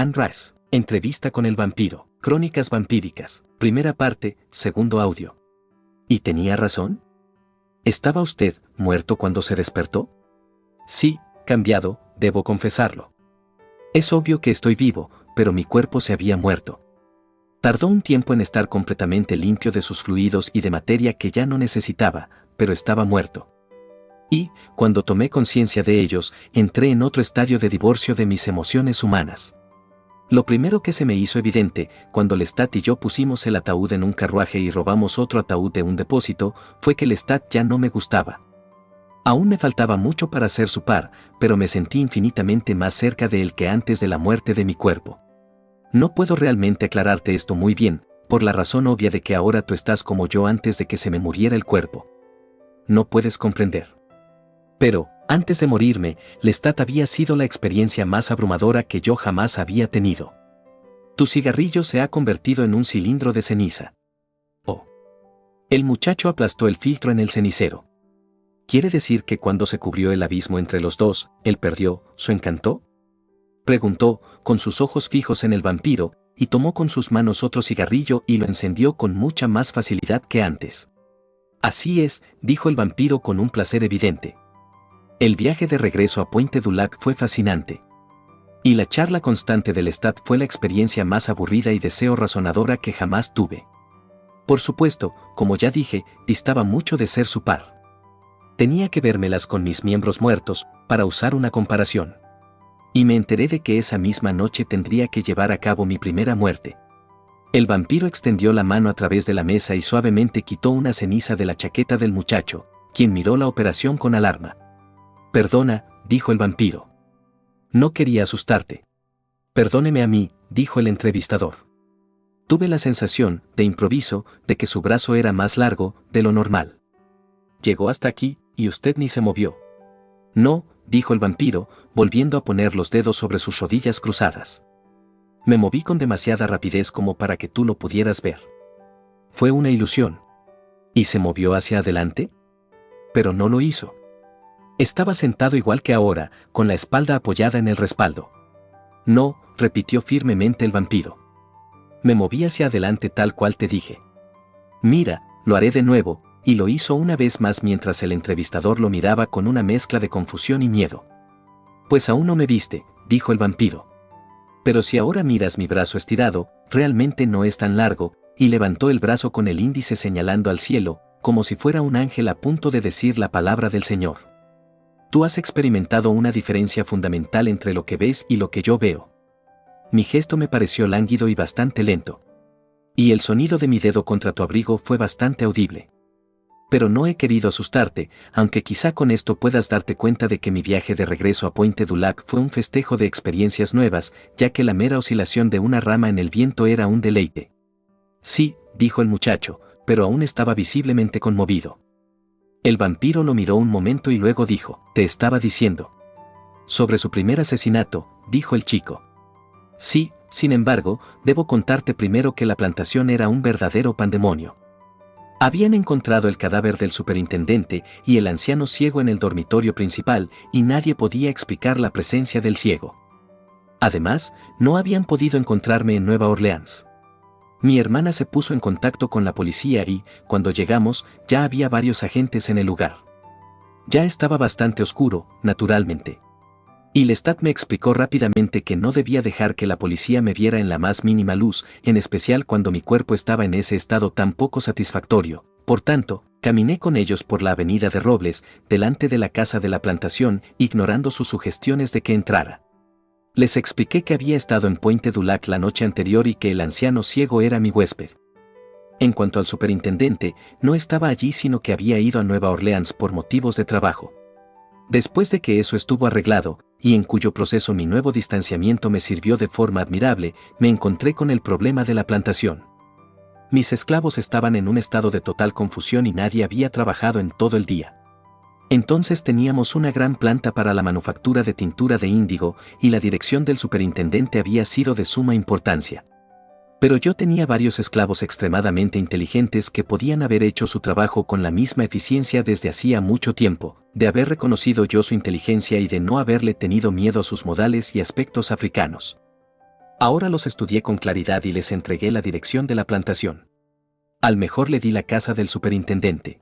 Anne Rice. Entrevista con el vampiro. Crónicas vampíricas. Primera parte, segundo audio. ¿Y tenía razón? ¿Estaba usted muerto cuando se despertó? Sí, cambiado, debo confesarlo. Es obvio que estoy vivo, pero mi cuerpo se había muerto. Tardó un tiempo en estar completamente limpio de sus fluidos y de materia que ya no necesitaba, pero estaba muerto. Y, cuando tomé conciencia de ellos, entré en otro estadio de divorcio de mis emociones humanas. Lo primero que se me hizo evidente, cuando Lestat y yo pusimos el ataúd en un carruaje y robamos otro ataúd de un depósito, fue que Lestat ya no me gustaba. Aún me faltaba mucho para ser su par, pero me sentí infinitamente más cerca de él que antes de la muerte de mi cuerpo. No puedo realmente aclararte esto muy bien, por la razón obvia de que ahora tú estás como yo antes de que se me muriera el cuerpo. No puedes comprender. Pero, antes de morirme, Lestat había sido la experiencia más abrumadora que yo jamás había tenido. Tu cigarrillo se ha convertido en un cilindro de ceniza. Oh. El muchacho aplastó el filtro en el cenicero. ¿Quiere decir que cuando se cubrió el abismo entre los dos, él perdió su encanto? Preguntó, con sus ojos fijos en el vampiro, y tomó con sus manos otro cigarrillo y lo encendió con mucha más facilidad que antes. Así es, dijo el vampiro con un placer evidente. El viaje de regreso a Pointe du Lac fue fascinante. Y la charla constante de Lestat fue la experiencia más aburrida y deseo razonadora que jamás tuve. Por supuesto, como ya dije, distaba mucho de ser su par. Tenía que vérmelas con mis miembros muertos, para usar una comparación. Y me enteré de que esa misma noche tendría que llevar a cabo mi primera muerte. El vampiro extendió la mano a través de la mesa y suavemente quitó una ceniza de la chaqueta del muchacho, quien miró la operación con alarma. Perdona, dijo el vampiro. No quería asustarte. Perdóneme a mí, dijo el entrevistador. Tuve la sensación, de improviso, de que su brazo era más largo de lo normal. Llegó hasta aquí, y usted ni se movió. No, dijo el vampiro, volviendo a poner los dedos sobre sus rodillas cruzadas. Me moví con demasiada rapidez como para que tú lo pudieras ver. Fue una ilusión. ¿Y se movió hacia adelante? Pero no lo hizo. Estaba sentado igual que ahora, con la espalda apoyada en el respaldo. No, repitió firmemente el vampiro. Me moví hacia adelante tal cual te dije. Mira, lo haré de nuevo, y lo hizo una vez más mientras el entrevistador lo miraba con una mezcla de confusión y miedo. Pues aún no me viste, dijo el vampiro. Pero si ahora miras mi brazo estirado, realmente no es tan largo, y levantó el brazo con el índice señalando al cielo, como si fuera un ángel a punto de decir la palabra del Señor. Tú has experimentado una diferencia fundamental entre lo que ves y lo que yo veo. Mi gesto me pareció lánguido y bastante lento. Y el sonido de mi dedo contra tu abrigo fue bastante audible. Pero no he querido asustarte, aunque quizá con esto puedas darte cuenta de que mi viaje de regreso a Pointe du Lac fue un festejo de experiencias nuevas, ya que la mera oscilación de una rama en el viento era un deleite. Sí, dijo el muchacho, pero aún estaba visiblemente conmovido. El vampiro lo miró un momento y luego dijo, te estaba diciendo. Sobre su primer asesinato, dijo el chico. Sí, sin embargo, debo contarte primero que la plantación era un verdadero pandemonio. Habían encontrado el cadáver del superintendente y el anciano ciego en el dormitorio principal y nadie podía explicar la presencia del ciego. Además, no habían podido encontrarme en Nueva Orleans. Mi hermana se puso en contacto con la policía y, cuando llegamos, ya había varios agentes en el lugar. Ya estaba bastante oscuro, naturalmente. Y Lestat me explicó rápidamente que no debía dejar que la policía me viera en la más mínima luz, en especial cuando mi cuerpo estaba en ese estado tan poco satisfactorio. Por tanto, caminé con ellos por la avenida de Robles, delante de la casa de la plantación, ignorando sus sugestiones de que entrara. Les expliqué que había estado en Pointe du Lac la noche anterior y que el anciano ciego era mi huésped. En cuanto al superintendente, no estaba allí sino que había ido a Nueva Orleans por motivos de trabajo. Después de que eso estuvo arreglado, y en cuyo proceso mi nuevo distanciamiento me sirvió de forma admirable, me encontré con el problema de la plantación. Mis esclavos estaban en un estado de total confusión y nadie había trabajado en todo el día. Entonces teníamos una gran planta para la manufactura de tintura de índigo y la dirección del superintendente había sido de suma importancia. Pero yo tenía varios esclavos extremadamente inteligentes que podían haber hecho su trabajo con la misma eficiencia desde hacía mucho tiempo, de haber reconocido yo su inteligencia y de no haberle tenido miedo a sus modales y aspectos africanos. Ahora los estudié con claridad y les entregué la dirección de la plantación. Al mejor le di la casa del superintendente.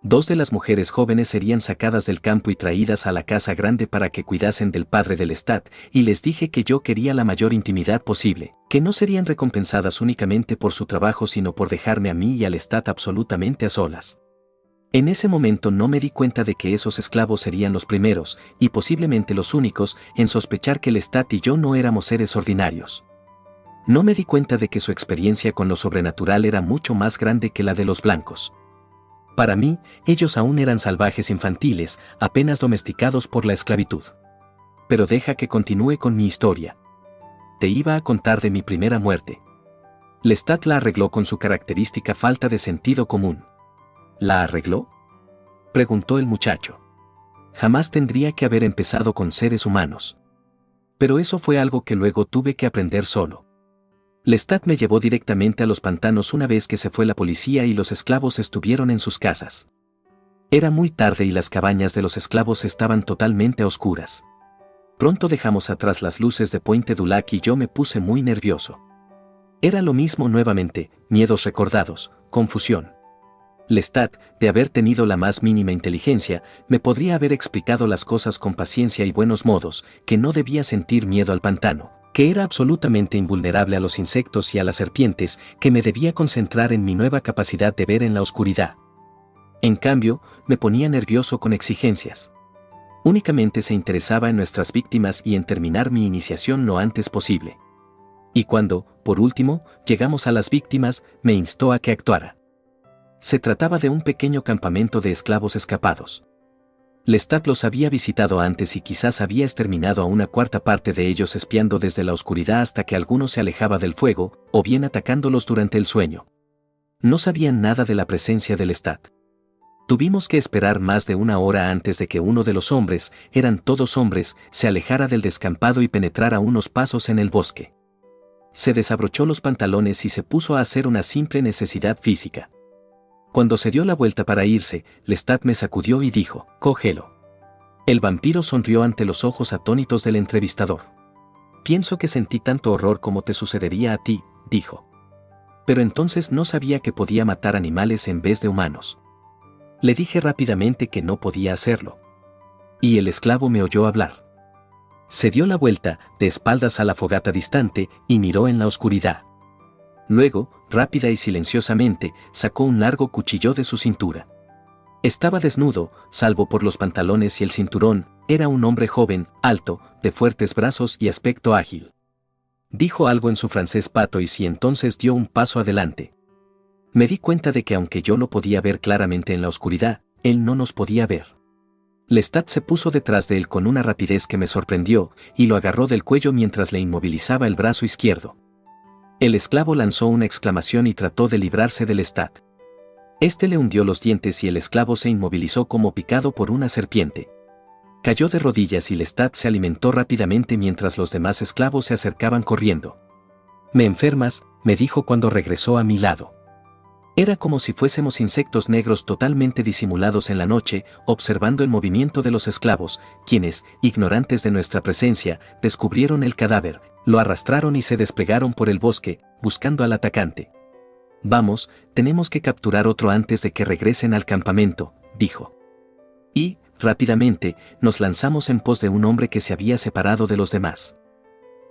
2 de las mujeres jóvenes serían sacadas del campo y traídas a la casa grande para que cuidasen del padre del Lestat, y les dije que yo quería la mayor intimidad posible, que no serían recompensadas únicamente por su trabajo sino por dejarme a mí y al Lestat absolutamente a solas. En ese momento no me di cuenta de que esos esclavos serían los primeros, y posiblemente los únicos, en sospechar que Lestat y yo no éramos seres ordinarios. No me di cuenta de que su experiencia con lo sobrenatural era mucho más grande que la de los blancos. Para mí, ellos aún eran salvajes infantiles, apenas domesticados por la esclavitud. Pero deja que continúe con mi historia. Te iba a contar de mi primera muerte. Lestat la arregló con su característica falta de sentido común. ¿La arregló?, preguntó el muchacho. Jamás tendría que haber empezado con seres humanos. Pero eso fue algo que luego tuve que aprender solo. Lestat me llevó directamente a los pantanos una vez que se fue la policía y los esclavos estuvieron en sus casas. Era muy tarde y las cabañas de los esclavos estaban totalmente a oscuras. Pronto dejamos atrás las luces de Pointe du Lac y yo me puse muy nervioso. Era lo mismo nuevamente, miedos recordados, confusión. Lestat, de haber tenido la más mínima inteligencia, me podría haber explicado las cosas con paciencia y buenos modos, que no debía sentir miedo al pantano, que era absolutamente invulnerable a los insectos y a las serpientes, que me debía concentrar en mi nueva capacidad de ver en la oscuridad. En cambio, me ponía nervioso con exigencias. Únicamente se interesaba en nuestras víctimas y en terminar mi iniciación lo antes posible. Y cuando, por último, llegamos a las víctimas, me instó a que actuara. Se trataba de un pequeño campamento de esclavos escapados. Lestat los había visitado antes y quizás había exterminado a una cuarta parte de ellos espiando desde la oscuridad hasta que alguno se alejaba del fuego, o bien atacándolos durante el sueño. No sabían nada de la presencia de Lestat. Tuvimos que esperar más de una hora antes de que uno de los hombres, eran todos hombres, se alejara del descampado y penetrara unos pasos en el bosque. Se desabrochó los pantalones y se puso a hacer una simple necesidad física. Cuando se dio la vuelta para irse, Lestat me sacudió y dijo, «Cógelo». El vampiro sonrió ante los ojos atónitos del entrevistador. «Pienso que sentí tanto horror como te sucedería a ti», dijo. Pero entonces no sabía que podía matar animales en vez de humanos. Le dije rápidamente que no podía hacerlo. Y el esclavo me oyó hablar. Se dio la vuelta, de espaldas a la fogata distante, y miró en la oscuridad. Luego, rápida y silenciosamente, sacó un largo cuchillo de su cintura. Estaba desnudo, salvo por los pantalones y el cinturón, era un hombre joven, alto, de fuertes brazos y aspecto ágil. Dijo algo en su francés patois y entonces dio un paso adelante. Me di cuenta de que aunque yo lo podía ver claramente en la oscuridad, él no nos podía ver. Lestat se puso detrás de él con una rapidez que me sorprendió, y lo agarró del cuello mientras le inmovilizaba el brazo izquierdo. El esclavo lanzó una exclamación y trató de librarse de Lestat. Este le hundió los dientes y el esclavo se inmovilizó como picado por una serpiente. Cayó de rodillas y Lestat se alimentó rápidamente mientras los demás esclavos se acercaban corriendo. «Me enfermas», me dijo cuando regresó a mi lado. Era como si fuésemos insectos negros totalmente disimulados en la noche, observando el movimiento de los esclavos, quienes, ignorantes de nuestra presencia, descubrieron el cadáver, lo arrastraron y se desplegaron por el bosque, buscando al atacante. «Vamos, tenemos que capturar otro antes de que regresen al campamento», dijo. Y, rápidamente, nos lanzamos en pos de un hombre que se había separado de los demás.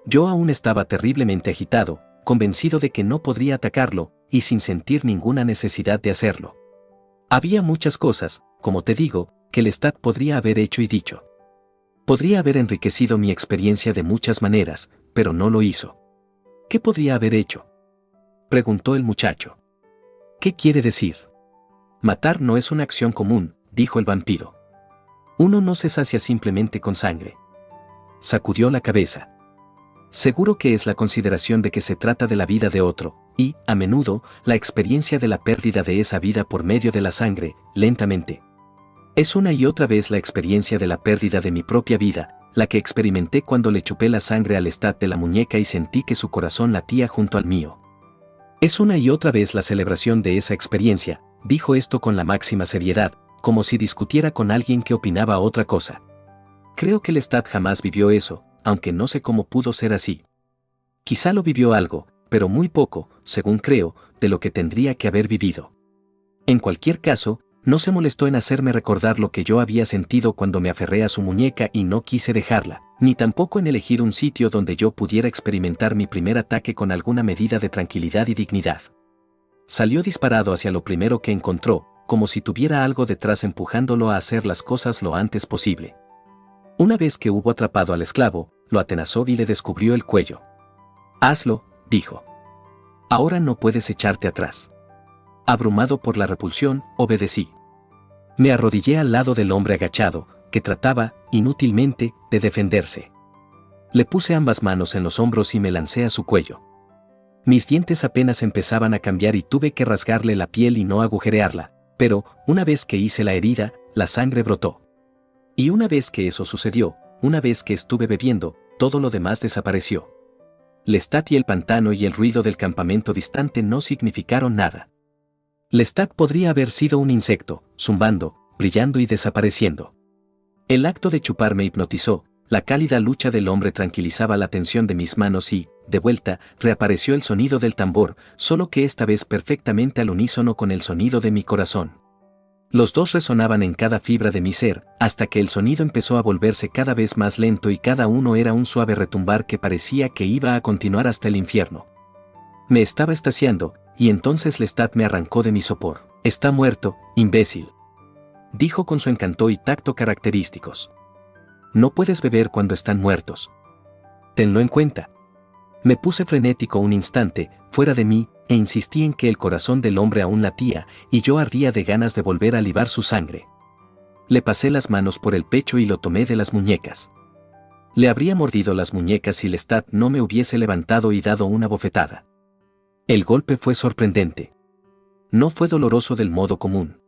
Yo aún estaba terriblemente agitado, convencido de que no podría atacarlo, y sin sentir ninguna necesidad de hacerlo. Había muchas cosas, como te digo, que Lestat podría haber hecho y dicho. Podría haber enriquecido mi experiencia de muchas maneras, pero no lo hizo. ¿Qué podría haber hecho?, preguntó el muchacho. ¿Qué quiere decir? Matar no es una acción común, dijo el vampiro. Uno no se sacia simplemente con sangre. Sacudió la cabeza. Seguro que es la consideración de que se trata de la vida de otro, y, a menudo, la experiencia de la pérdida de esa vida por medio de la sangre, lentamente. Es una y otra vez la experiencia de la pérdida de mi propia vida, la que experimenté cuando le chupé la sangre al Lestat de la muñeca y sentí que su corazón latía junto al mío. Es una y otra vez la celebración de esa experiencia, dijo esto con la máxima seriedad, como si discutiera con alguien que opinaba otra cosa. Creo que Lestat jamás vivió eso, aunque no sé cómo pudo ser así. Quizá lo vivió algo, pero muy poco, según creo, de lo que tendría que haber vivido. En cualquier caso, no se molestó en hacerme recordar lo que yo había sentido cuando me aferré a su muñeca y no quise dejarla, ni tampoco en elegir un sitio donde yo pudiera experimentar mi primer ataque con alguna medida de tranquilidad y dignidad. Salió disparado hacia lo primero que encontró, como si tuviera algo detrás empujándolo a hacer las cosas lo antes posible. Una vez que hubo atrapado al esclavo, lo atenazó y le descubrió el cuello. «Hazlo», dijo. «Ahora no puedes echarte atrás». Abrumado por la repulsión, obedecí. Me arrodillé al lado del hombre agachado, que trataba, inútilmente, de defenderse. Le puse ambas manos en los hombros y me lancé a su cuello. Mis dientes apenas empezaban a cambiar y tuve que rasgarle la piel y no agujerearla, pero, una vez que hice la herida, la sangre brotó. Y una vez que eso sucedió, una vez que estuve bebiendo, todo lo demás desapareció. Lestat y el pantano y el ruido del campamento distante no significaron nada. Lestat podría haber sido un insecto, zumbando, brillando y desapareciendo. El acto de chupar me hipnotizó, la cálida lucha del hombre tranquilizaba la tensión de mis manos y, de vuelta, reapareció el sonido del tambor, solo que esta vez perfectamente al unísono con el sonido de mi corazón. Los dos resonaban en cada fibra de mi ser, hasta que el sonido empezó a volverse cada vez más lento y cada uno era un suave retumbar que parecía que iba a continuar hasta el infierno. Me estaba extasiando, y entonces Lestat me arrancó de mi sopor. «Está muerto, imbécil», dijo con su encanto y tacto característicos. «No puedes beber cuando están muertos. Tenlo en cuenta». Me puse frenético un instante, fuera de mí, e insistí en que el corazón del hombre aún latía, y yo ardía de ganas de volver a libar su sangre. Le pasé las manos por el pecho y lo tomé de las muñecas. Le habría mordido las muñecas si Lestat no me hubiese levantado y dado una bofetada. El golpe fue sorprendente. No fue doloroso del modo común.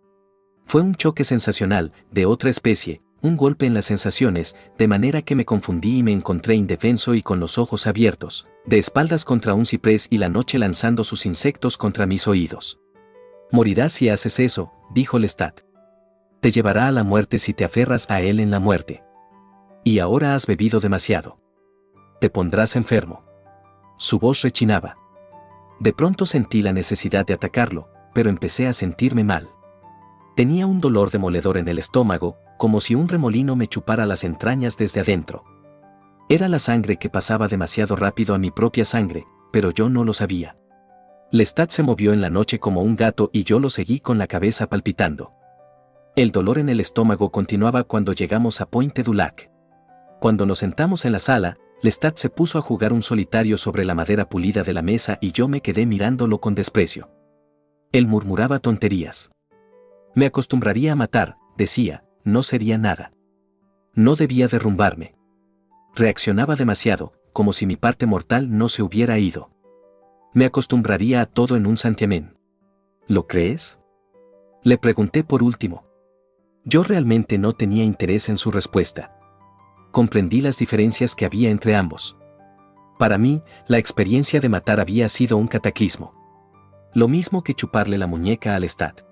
Fue un choque sensacional, de otra especie, un golpe en las sensaciones, de manera que me confundí y me encontré indefenso y con los ojos abiertos, de espaldas contra un ciprés y la noche lanzando sus insectos contra mis oídos. «Morirás si haces eso», dijo Lestat. «Te llevará a la muerte si te aferras a él en la muerte. Y ahora has bebido demasiado. Te pondrás enfermo». Su voz rechinaba. De pronto sentí la necesidad de atacarlo, pero empecé a sentirme mal. Tenía un dolor demoledor en el estómago, como si un remolino me chupara las entrañas desde adentro. Era la sangre que pasaba demasiado rápido a mi propia sangre, pero yo no lo sabía. Lestat se movió en la noche como un gato y yo lo seguí con la cabeza palpitando. El dolor en el estómago continuaba cuando llegamos a Pointe du Lac. Cuando nos sentamos en la sala, Lestat se puso a jugar un solitario sobre la madera pulida de la mesa y yo me quedé mirándolo con desprecio. Él murmuraba tonterías. «Me acostumbraría a matar», decía, «no sería nada. No debía derrumbarme». Reaccionaba demasiado, como si mi parte mortal no se hubiera ido. «Me acostumbraría a todo en un santiamén». «¿Lo crees?», le pregunté por último. Yo realmente no tenía interés en su respuesta. Comprendí las diferencias que había entre ambos. Para mí, la experiencia de matar había sido un cataclismo. Lo mismo que chuparle la muñeca a Lestat.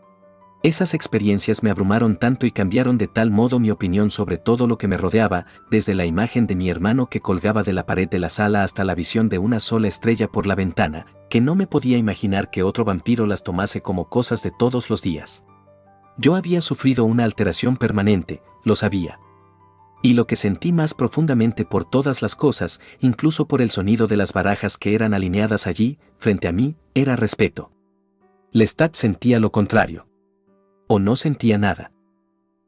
Esas experiencias me abrumaron tanto y cambiaron de tal modo mi opinión sobre todo lo que me rodeaba, desde la imagen de mi hermano que colgaba de la pared de la sala hasta la visión de una sola estrella por la ventana, que no me podía imaginar que otro vampiro las tomase como cosas de todos los días. Yo había sufrido una alteración permanente, lo sabía. Y lo que sentí más profundamente por todas las cosas, incluso por el sonido de las barajas que eran alineadas allí, frente a mí, era respeto. Lestat sentía lo contrario. O no sentía nada.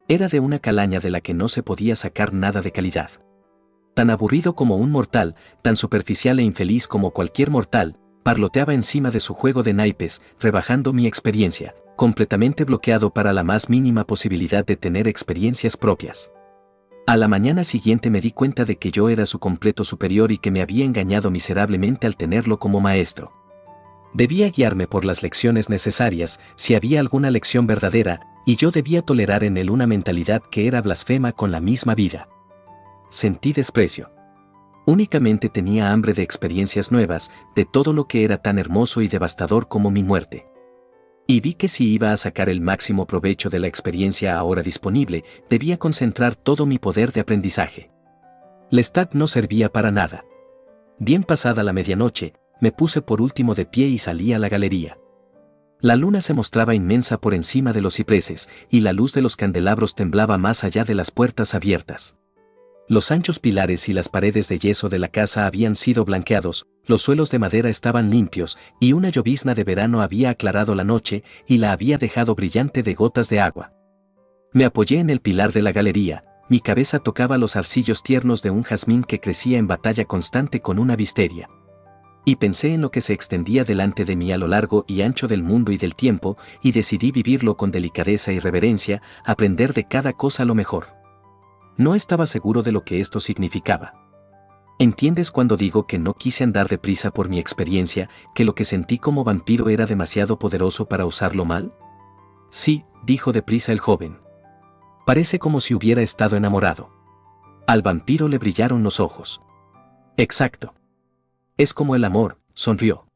Era de una calaña de la que no se podía sacar nada de calidad. Tan aburrido como un mortal, tan superficial e infeliz como cualquier mortal, parloteaba encima de su juego de naipes, rebajando mi experiencia, completamente bloqueado para la más mínima posibilidad de tener experiencias propias. A la mañana siguiente me di cuenta de que yo era su completo superior y que me había engañado miserablemente al tenerlo como maestro. Debía guiarme por las lecciones necesarias, si había alguna lección verdadera, y yo debía tolerar en él una mentalidad que era blasfema con la misma vida. Sentí desprecio. Únicamente tenía hambre de experiencias nuevas, de todo lo que era tan hermoso y devastador como mi muerte. Y vi que si iba a sacar el máximo provecho de la experiencia ahora disponible, debía concentrar todo mi poder de aprendizaje. Lestat no servía para nada. Bien pasada la medianoche, me puse por último de pie y salí a la galería. La luna se mostraba inmensa por encima de los cipreses, y la luz de los candelabros temblaba más allá de las puertas abiertas. Los anchos pilares y las paredes de yeso de la casa habían sido blanqueados, los suelos de madera estaban limpios, y una llovizna de verano había aclarado la noche y la había dejado brillante de gotas de agua. Me apoyé en el pilar de la galería, mi cabeza tocaba los arcillos tiernos de un jazmín que crecía en batalla constante con una visteria. Y pensé en lo que se extendía delante de mí a lo largo y ancho del mundo y del tiempo, y decidí vivirlo con delicadeza y reverencia, aprender de cada cosa lo mejor. No estaba seguro de lo que esto significaba. ¿Entiendes cuando digo que no quise andar deprisa por mi experiencia, que lo que sentí como vampiro era demasiado poderoso para usarlo mal? Sí, dijo deprisa el joven. Parece como si hubiera estado enamorado. Al vampiro le brillaron los ojos. Exacto. Es como el amor, sonrió.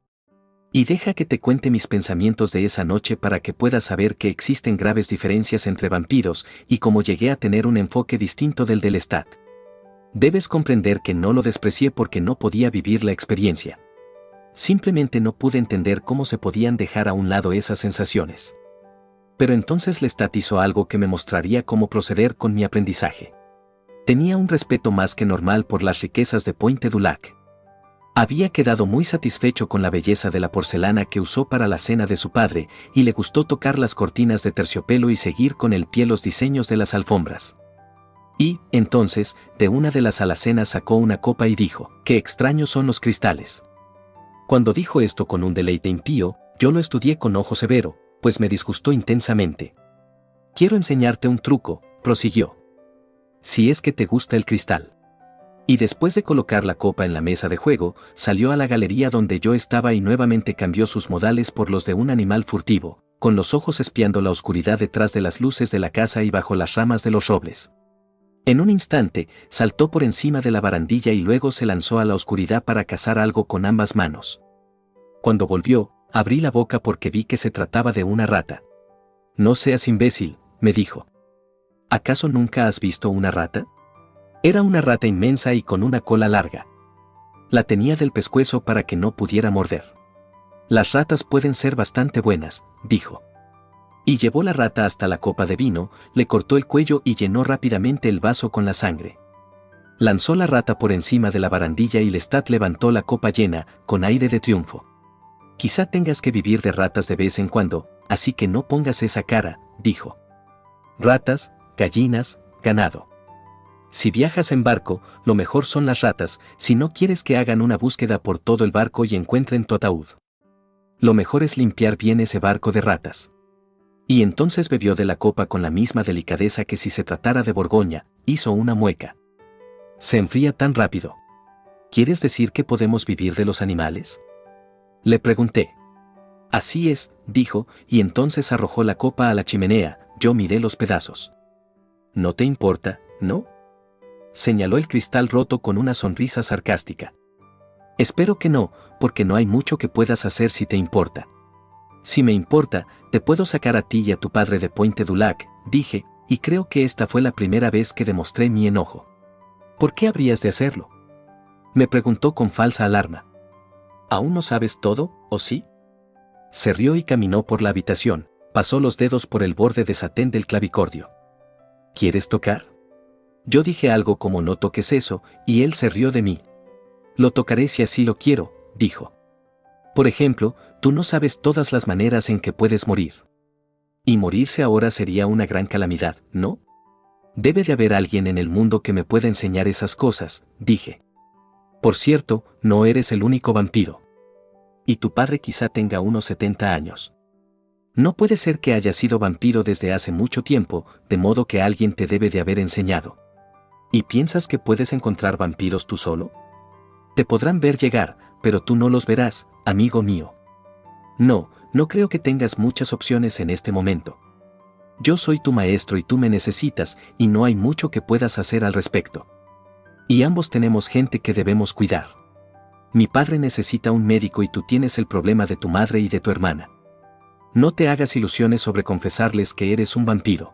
Y deja que te cuente mis pensamientos de esa noche para que puedas saber que existen graves diferencias entre vampiros y cómo llegué a tener un enfoque distinto del de Lestat. Debes comprender que no lo desprecié porque no podía vivir la experiencia. Simplemente no pude entender cómo se podían dejar a un lado esas sensaciones. Pero entonces Lestat hizo algo que me mostraría cómo proceder con mi aprendizaje. Tenía un respeto más que normal por las riquezas de Pointe du Lac. Había quedado muy satisfecho con la belleza de la porcelana que usó para la cena de su padre, y le gustó tocar las cortinas de terciopelo y seguir con el pie los diseños de las alfombras. Y, entonces, de una de las alacenas sacó una copa y dijo, «¡Qué extraños son los cristales!». Cuando dijo esto con un deleite impío, yo lo estudié con ojo severo, pues me disgustó intensamente. «Quiero enseñarte un truco», prosiguió. «Si es que te gusta el cristal». Y después de colocar la copa en la mesa de juego, salió a la galería donde yo estaba y nuevamente cambió sus modales por los de un animal furtivo, con los ojos espiando la oscuridad detrás de las luces de la casa y bajo las ramas de los robles. En un instante, saltó por encima de la barandilla y luego se lanzó a la oscuridad para cazar algo con ambas manos. Cuando volvió, abrí la boca porque vi que se trataba de una rata. «No seas imbécil», me dijo. «¿Acaso nunca has visto una rata?». Era una rata inmensa y con una cola larga. La tenía del pescuezo para que no pudiera morder. «Las ratas pueden ser bastante buenas», dijo. Y llevó la rata hasta la copa de vino, le cortó el cuello y llenó rápidamente el vaso con la sangre. Lanzó la rata por encima de la barandilla y Lestat levantó la copa llena, con aire de triunfo. «Quizá tengas que vivir de ratas de vez en cuando, así que no pongas esa cara», dijo. «Ratas, gallinas, ganado. Si viajas en barco, lo mejor son las ratas, si no quieres que hagan una búsqueda por todo el barco y encuentren tu ataúd. Lo mejor es limpiar bien ese barco de ratas». Y entonces bebió de la copa con la misma delicadeza que si se tratara de Borgoña, hizo una mueca. «Se enfría tan rápido. ¿Quieres decir que podemos vivir de los animales?», le pregunté. «Así es», dijo, y entonces arrojó la copa a la chimenea. Yo miré los pedazos. «¿No te importa, no?», señaló el cristal roto con una sonrisa sarcástica. «Espero que no, porque no hay mucho que puedas hacer si te importa». «Si me importa, te puedo sacar a ti y a tu padre de Pointe du Lac», dije, y creo que esta fue la primera vez que demostré mi enojo. «¿Por qué habrías de hacerlo?», me preguntó con falsa alarma. «¿Aún no sabes todo, o sí?». Se rió y caminó por la habitación, pasó los dedos por el borde de satén del clavicordio. «¿Quieres tocar?». Yo dije algo como «no toques eso», y él se rió de mí. «Lo tocaré si así lo quiero», dijo. «Por ejemplo, tú no sabes todas las maneras en que puedes morir. Y morirse ahora sería una gran calamidad, ¿no? Debe de haber alguien en el mundo que me pueda enseñar esas cosas», dije. «Por cierto, no eres el único vampiro. Y tu padre quizá tenga unos 70 años. No puede ser que haya sido vampiro desde hace mucho tiempo, de modo que alguien te debe de haber enseñado. ¿Y piensas que puedes encontrar vampiros tú solo? Te podrán ver llegar, pero tú no los verás, amigo mío. No creo que tengas muchas opciones en este momento. Yo soy tu maestro y tú me necesitas, y no hay mucho que puedas hacer al respecto. Y ambos tenemos gente que debemos cuidar. Mi padre necesita un médico y tú tienes el problema de tu madre y de tu hermana. No te hagas ilusiones sobre confesarles que eres un vampiro.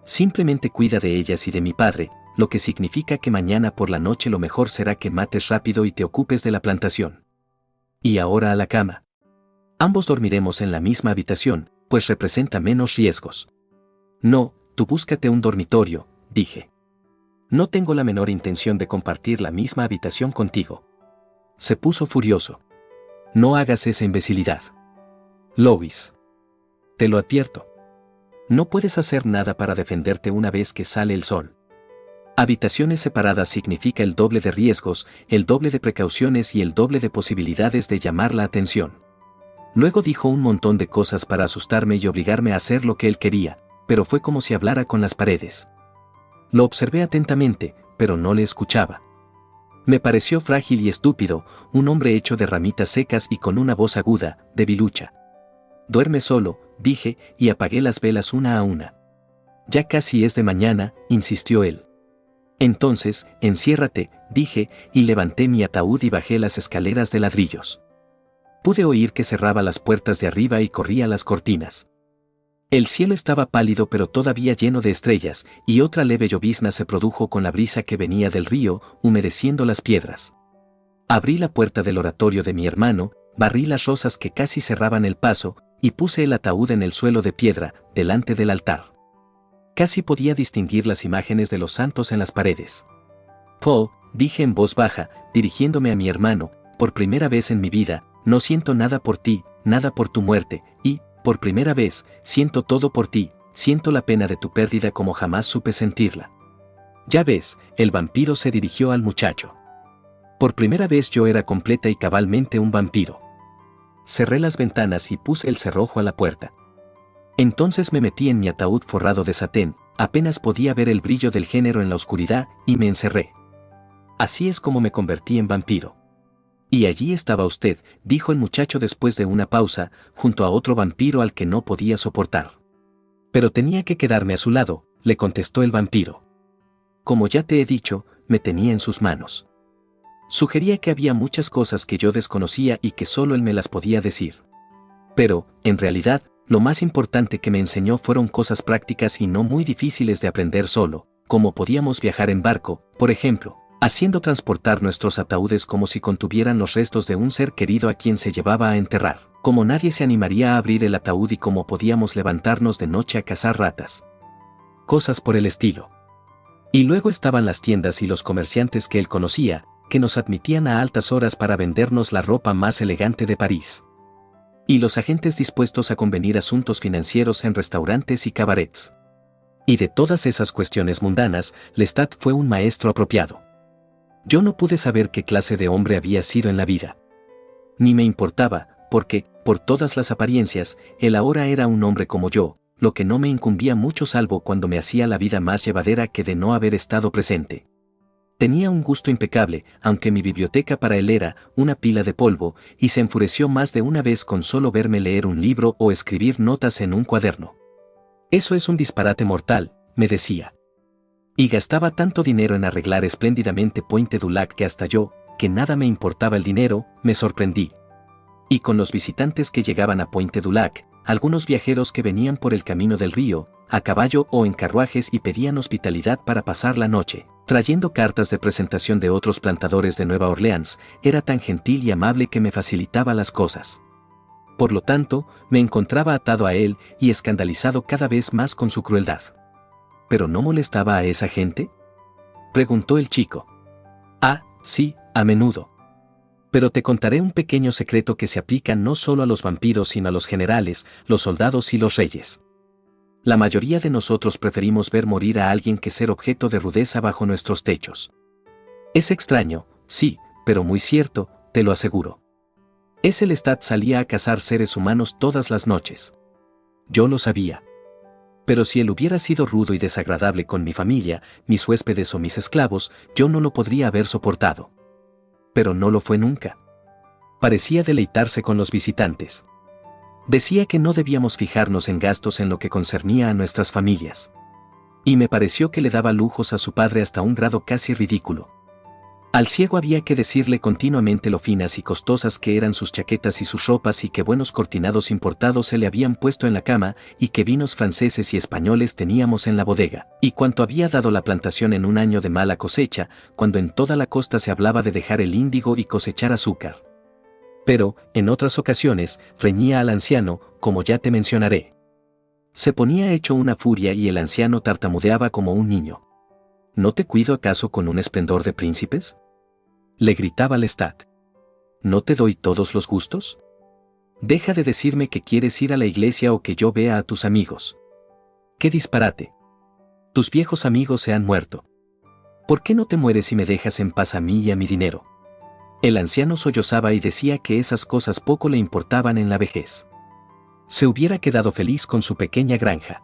Simplemente cuida de ellas y de mi padre, lo que significa que mañana por la noche lo mejor será que mates rápido y te ocupes de la plantación. Y ahora a la cama. Ambos dormiremos en la misma habitación, pues representa menos riesgos. No, tú búscate un dormitorio, dije. No tengo la menor intención de compartir la misma habitación contigo. Se puso furioso. No hagas esa imbecilidad. Lois. Te lo advierto. No puedes hacer nada para defenderte una vez que sale el sol. Habitaciones separadas significa el doble de riesgos, el doble de precauciones y el doble de posibilidades de llamar la atención. Luego dijo un montón de cosas para asustarme y obligarme a hacer lo que él quería, pero fue como si hablara con las paredes. Lo observé atentamente, pero no le escuchaba. Me pareció frágil y estúpido, un hombre hecho de ramitas secas y con una voz aguda, debilucha. Duerme solo, dije, y apagué las velas una a una. Ya casi es de mañana, insistió él. Entonces, enciérrate, dije, y levanté mi ataúd y bajé las escaleras de ladrillos. Pude oír que cerraba las puertas de arriba y corría las cortinas. El cielo estaba pálido pero todavía lleno de estrellas, y otra leve llovizna se produjo con la brisa que venía del río, humedeciendo las piedras. Abrí la puerta del oratorio de mi hermano, barrí las rosas que casi cerraban el paso, y puse el ataúd en el suelo de piedra, delante del altar. Casi podía distinguir las imágenes de los santos en las paredes. Paul, dije en voz baja, dirigiéndome a mi hermano, por primera vez en mi vida, no siento nada por ti, nada por tu muerte, y, por primera vez, siento todo por ti, siento la pena de tu pérdida como jamás supe sentirla. Ya ves, el vampiro se dirigió al muchacho. Por primera vez yo era completa y cabalmente un vampiro. Cerré las ventanas y puse el cerrojo a la puerta. Entonces me metí en mi ataúd forrado de satén, apenas podía ver el brillo del género en la oscuridad, y me encerré. Así es como me convertí en vampiro. Y allí estaba usted, dijo el muchacho después de una pausa, junto a otro vampiro al que no podía soportar. Pero tenía que quedarme a su lado, le contestó el vampiro. Como ya te he dicho, me tenía en sus manos. Sugería que había muchas cosas que yo desconocía y que solo él me las podía decir. Pero, en realidad, lo más importante que me enseñó fueron cosas prácticas y no muy difíciles de aprender solo, como podíamos viajar en barco, por ejemplo, haciendo transportar nuestros ataúdes como si contuvieran los restos de un ser querido a quien se llevaba a enterrar, como nadie se animaría a abrir el ataúd y cómo podíamos levantarnos de noche a cazar ratas. Cosas por el estilo. Y luego estaban las tiendas y los comerciantes que él conocía, que nos admitían a altas horas para vendernos la ropa más elegante de París. Y los agentes dispuestos a convenir asuntos financieros en restaurantes y cabarets. Y de todas esas cuestiones mundanas, Lestat fue un maestro apropiado. Yo no pude saber qué clase de hombre había sido en la vida. Ni me importaba, porque, por todas las apariencias, él ahora era un hombre como yo, lo que no me incumbía mucho salvo cuando me hacía la vida más llevadera que de no haber estado presente. Tenía un gusto impecable, aunque mi biblioteca para él era una pila de polvo, y se enfureció más de una vez con solo verme leer un libro o escribir notas en un cuaderno. Eso es un disparate mortal, me decía. Y gastaba tanto dinero en arreglar espléndidamente Pointe du Lac que hasta yo, que nada me importaba el dinero, me sorprendí. Y con los visitantes que llegaban a Pointe du Lac, algunos viajeros que venían por el camino del río, a caballo o en carruajes y pedían hospitalidad para pasar la noche, trayendo cartas de presentación de otros plantadores de Nueva Orleans, era tan gentil y amable que me facilitaba las cosas. Por lo tanto, me encontraba atado a él y escandalizado cada vez más con su crueldad. ¿Pero no molestaba a esa gente?, preguntó el chico. Ah, sí, a menudo. Pero te contaré un pequeño secreto que se aplica no solo a los vampiros sino a los generales, los soldados y los reyes. La mayoría de nosotros preferimos ver morir a alguien que ser objeto de rudeza bajo nuestros techos. Es extraño, sí, pero muy cierto, te lo aseguro. Ese Lestat salía a cazar seres humanos todas las noches. Yo lo sabía. Pero si él hubiera sido rudo y desagradable con mi familia, mis huéspedes o mis esclavos, yo no lo podría haber soportado. Pero no lo fue nunca. Parecía deleitarse con los visitantes. Decía que no debíamos fijarnos en gastos en lo que concernía a nuestras familias. Y me pareció que le daba lujos a su padre hasta un grado casi ridículo. Al ciego había que decirle continuamente lo finas y costosas que eran sus chaquetas y sus ropas y que buenos cortinados importados se le habían puesto en la cama y que vinos franceses y españoles teníamos en la bodega, y cuánto había dado la plantación en un año de mala cosecha, cuando en toda la costa se hablaba de dejar el índigo y cosechar azúcar. Pero, en otras ocasiones, reñía al anciano, como ya te mencionaré. Se ponía hecho una furia y el anciano tartamudeaba como un niño. ¿No te cuido acaso con un esplendor de príncipes?, le gritaba Lestat. ¿No te doy todos los gustos? Deja de decirme que quieres ir a la iglesia o que yo vea a tus amigos. ¡Qué disparate! Tus viejos amigos se han muerto. ¿Por qué no te mueres y me dejas en paz a mí y a mi dinero? El anciano sollozaba y decía que esas cosas poco le importaban en la vejez. Se hubiera quedado feliz con su pequeña granja.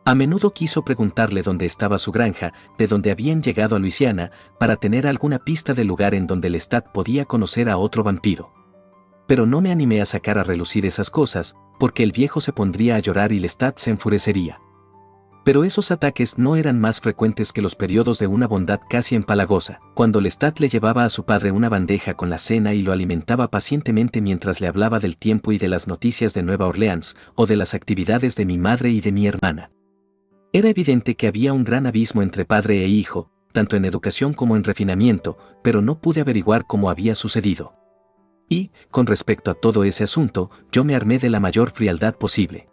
A menudo quiso preguntarle dónde estaba su granja, de dónde habían llegado a Luisiana, para tener alguna pista del lugar en donde Lestat podía conocer a otro vampiro. Pero no me animé a sacar a relucir esas cosas, porque el viejo se pondría a llorar y Lestat se enfurecería. Pero esos ataques no eran más frecuentes que los periodos de una bondad casi empalagosa, cuando Lestat le llevaba a su padre una bandeja con la cena y lo alimentaba pacientemente mientras le hablaba del tiempo y de las noticias de Nueva Orleans, o de las actividades de mi madre y de mi hermana. Era evidente que había un gran abismo entre padre e hijo, tanto en educación como en refinamiento, pero no pude averiguar cómo había sucedido. Y, con respecto a todo ese asunto, yo me armé de la mayor frialdad posible.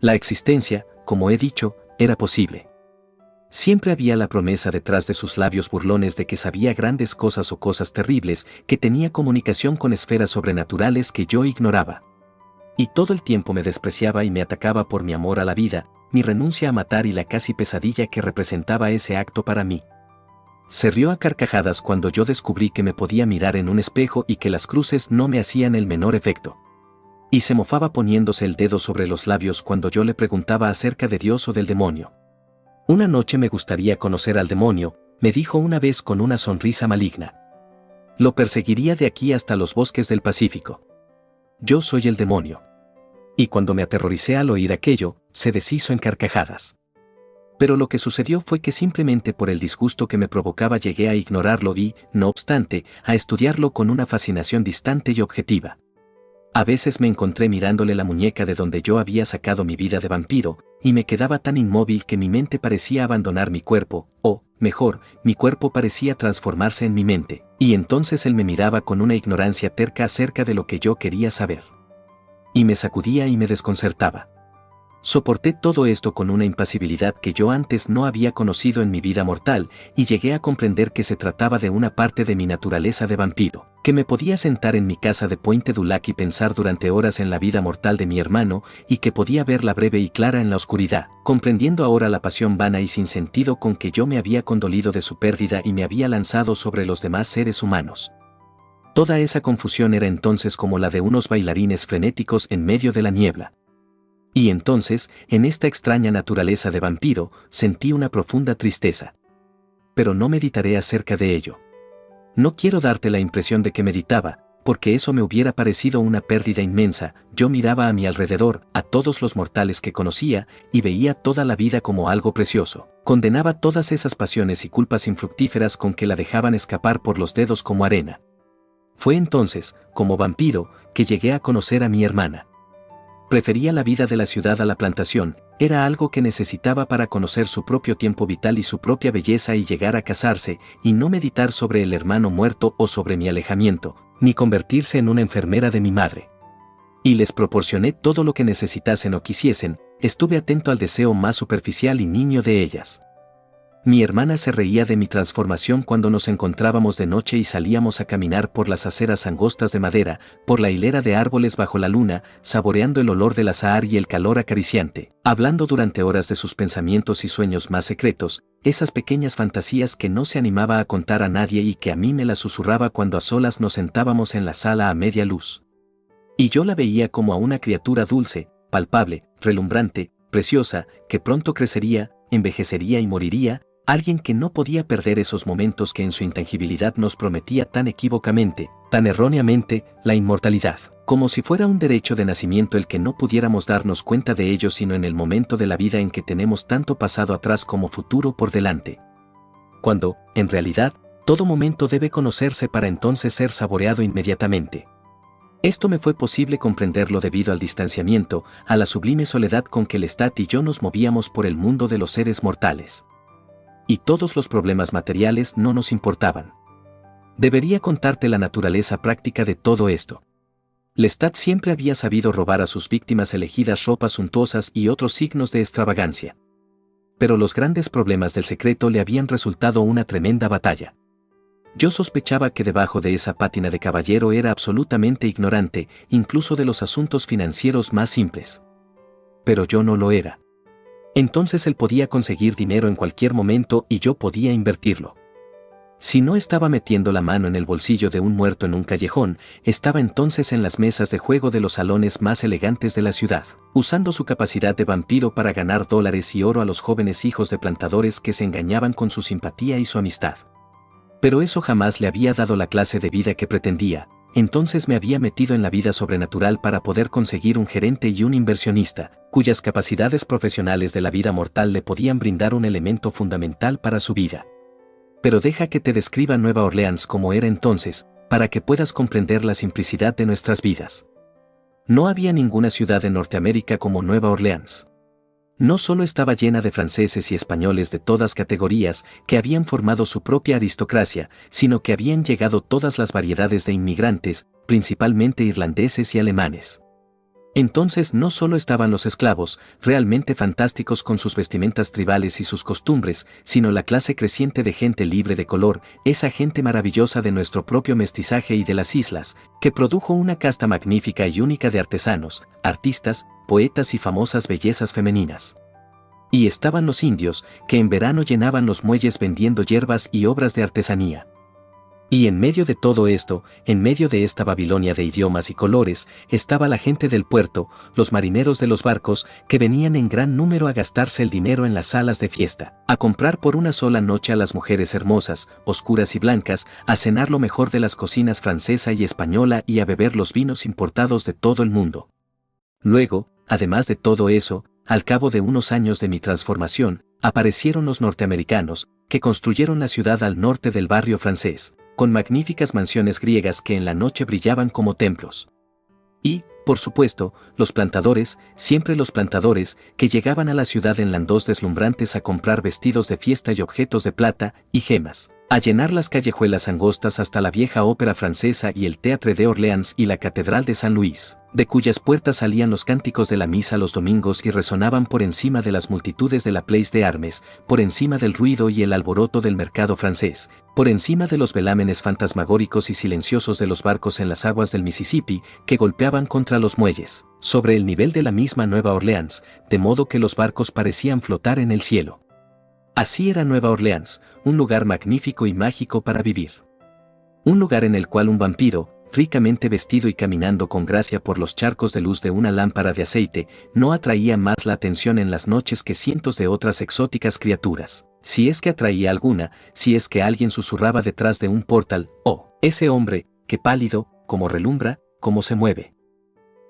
La existencia, como he dicho, era posible. Siempre había la promesa detrás de sus labios burlones de que sabía grandes cosas o cosas terribles, que tenía comunicación con esferas sobrenaturales que yo ignoraba. Y todo el tiempo me despreciaba y me atacaba por mi amor a la vida, mi renuncia a matar y la casi pesadilla que representaba ese acto para mí. Se rió a carcajadas cuando yo descubrí que me podía mirar en un espejo y que las cruces no me hacían el menor efecto. Y se mofaba poniéndose el dedo sobre los labios cuando yo le preguntaba acerca de Dios o del demonio. Una noche me gustaría conocer al demonio, me dijo una vez con una sonrisa maligna. Lo perseguiría de aquí hasta los bosques del Pacífico. Yo soy el demonio. Y cuando me aterroricé al oír aquello, se deshizo en carcajadas. Pero lo que sucedió fue que simplemente por el disgusto que me provocaba llegué a ignorarlo y, no obstante, a estudiarlo con una fascinación distante y objetiva. A veces me encontré mirándole la muñeca de donde yo había sacado mi vida de vampiro, y me quedaba tan inmóvil que mi mente parecía abandonar mi cuerpo, o, mejor, mi cuerpo parecía transformarse en mi mente, y entonces él me miraba con una ignorancia terca acerca de lo que yo quería saber. Y me sacudía y me desconcertaba. Soporté todo esto con una impasibilidad que yo antes no había conocido en mi vida mortal, y llegué a comprender que se trataba de una parte de mi naturaleza de vampiro, que me podía sentar en mi casa de Pointe du Lac y pensar durante horas en la vida mortal de mi hermano, y que podía verla breve y clara en la oscuridad, comprendiendo ahora la pasión vana y sin sentido con que yo me había condolido de su pérdida y me había lanzado sobre los demás seres humanos. Toda esa confusión era entonces como la de unos bailarines frenéticos en medio de la niebla. Y entonces, en esta extraña naturaleza de vampiro, sentí una profunda tristeza. Pero no meditaré acerca de ello. No quiero darte la impresión de que meditaba, porque eso me hubiera parecido una pérdida inmensa. Yo miraba a mi alrededor, a todos los mortales que conocía, y veía toda la vida como algo precioso. Condenaba todas esas pasiones y culpas infructíferas con que la dejaban escapar por los dedos como arena. Fue entonces, como vampiro, que llegué a conocer a mi hermana. Prefería la vida de la ciudad a la plantación, era algo que necesitaba para conocer su propio tiempo vital y su propia belleza y llegar a casarse, y no meditar sobre el hermano muerto o sobre mi alejamiento, ni convertirse en una enfermera de mi madre. Y les proporcioné todo lo que necesitasen o quisiesen, estuve atento al deseo más superficial y niño de ellas. Mi hermana se reía de mi transformación cuando nos encontrábamos de noche y salíamos a caminar por las aceras angostas de madera, por la hilera de árboles bajo la luna, saboreando el olor del azahar y el calor acariciante, hablando durante horas de sus pensamientos y sueños más secretos, esas pequeñas fantasías que no se animaba a contar a nadie y que a mí me las susurraba cuando a solas nos sentábamos en la sala a media luz. Y yo la veía como a una criatura dulce, palpable, relumbrante, preciosa, que pronto crecería, envejecería y moriría, alguien que no podía perder esos momentos que en su intangibilidad nos prometía tan equívocamente, tan erróneamente, la inmortalidad, como si fuera un derecho de nacimiento el que no pudiéramos darnos cuenta de ello sino en el momento de la vida en que tenemos tanto pasado atrás como futuro por delante. Cuando, en realidad, Todo momento debe conocerse para entonces ser saboreado inmediatamente. Esto me fue posible comprenderlo debido al distanciamiento, a la sublime soledad con que Lestat y yo nos movíamos por el mundo de los seres mortales. Y todos los problemas materiales no nos importaban. Debería contarte la naturaleza práctica de todo esto. Lestat siempre había sabido robar a sus víctimas elegidas ropas suntuosas y otros signos de extravagancia. Pero los grandes problemas del secreto le habían resultado una tremenda batalla. Yo sospechaba que debajo de esa pátina de caballero era absolutamente ignorante, incluso de los asuntos financieros más simples. Pero yo no lo era. Entonces él podía conseguir dinero en cualquier momento y yo podía invertirlo. Si no estaba metiendo la mano en el bolsillo de un muerto en un callejón, estaba entonces en las mesas de juego de los salones más elegantes de la ciudad, usando su capacidad de vampiro para ganar dólares y oro a los jóvenes hijos de plantadores que se engañaban con su simpatía y su amistad. Pero eso jamás le había dado la clase de vida que pretendía. Entonces me había metido en la vida sobrenatural para poder conseguir un gerente y un inversionista, cuyas capacidades profesionales de la vida mortal le podían brindar un elemento fundamental para su vida. Pero deja que te describa Nueva Orleans como era entonces, para que puedas comprender la simplicidad de nuestras vidas. No había ninguna ciudad en Norteamérica como Nueva Orleans. No solo estaba llena de franceses y españoles de todas categorías que habían formado su propia aristocracia, sino que habían llegado todas las variedades de inmigrantes, principalmente irlandeses y alemanes. Entonces no solo estaban los esclavos, realmente fantásticos con sus vestimentas tribales y sus costumbres, sino la clase creciente de gente libre de color, esa gente maravillosa de nuestro propio mestizaje y de las islas, que produjo una casta magnífica y única de artesanos, artistas, poetas y famosas bellezas femeninas. Y estaban los indios, que en verano llenaban los muelles vendiendo hierbas y obras de artesanía. Y en medio de todo esto, en medio de esta Babilonia de idiomas y colores, estaba la gente del puerto, los marineros de los barcos, que venían en gran número a gastarse el dinero en las salas de fiesta, a comprar por una sola noche a las mujeres hermosas, oscuras y blancas, a cenar lo mejor de las cocinas francesa y española y a beber los vinos importados de todo el mundo. Luego, además de todo eso, al cabo de unos años de mi transformación, aparecieron los norteamericanos, que construyeron la ciudad al norte del barrio francés, con magníficas mansiones griegas que en la noche brillaban como templos. Y, por supuesto, los plantadores, siempre los plantadores, que llegaban a la ciudad en landós deslumbrantes a comprar vestidos de fiesta y objetos de plata y gemas, a llenar las callejuelas angostas hasta la vieja ópera francesa y el Théâtre de Orleans y la Catedral de San Luis, de cuyas puertas salían los cánticos de la misa los domingos y resonaban por encima de las multitudes de la Place de Armes, por encima del ruido y el alboroto del mercado francés, por encima de los velámenes fantasmagóricos y silenciosos de los barcos en las aguas del Mississippi que golpeaban contra los muelles, sobre el nivel de la misma Nueva Orleans, de modo que los barcos parecían flotar en el cielo. Así era Nueva Orleans, un lugar magnífico y mágico para vivir. Un lugar en el cual un vampiro, ricamente vestido y caminando con gracia por los charcos de luz de una lámpara de aceite, no atraía más la atención en las noches que cientos de otras exóticas criaturas. Si es que atraía alguna, si es que alguien susurraba detrás de un portal, oh, ese hombre, qué pálido, cómo relumbra, cómo se mueve.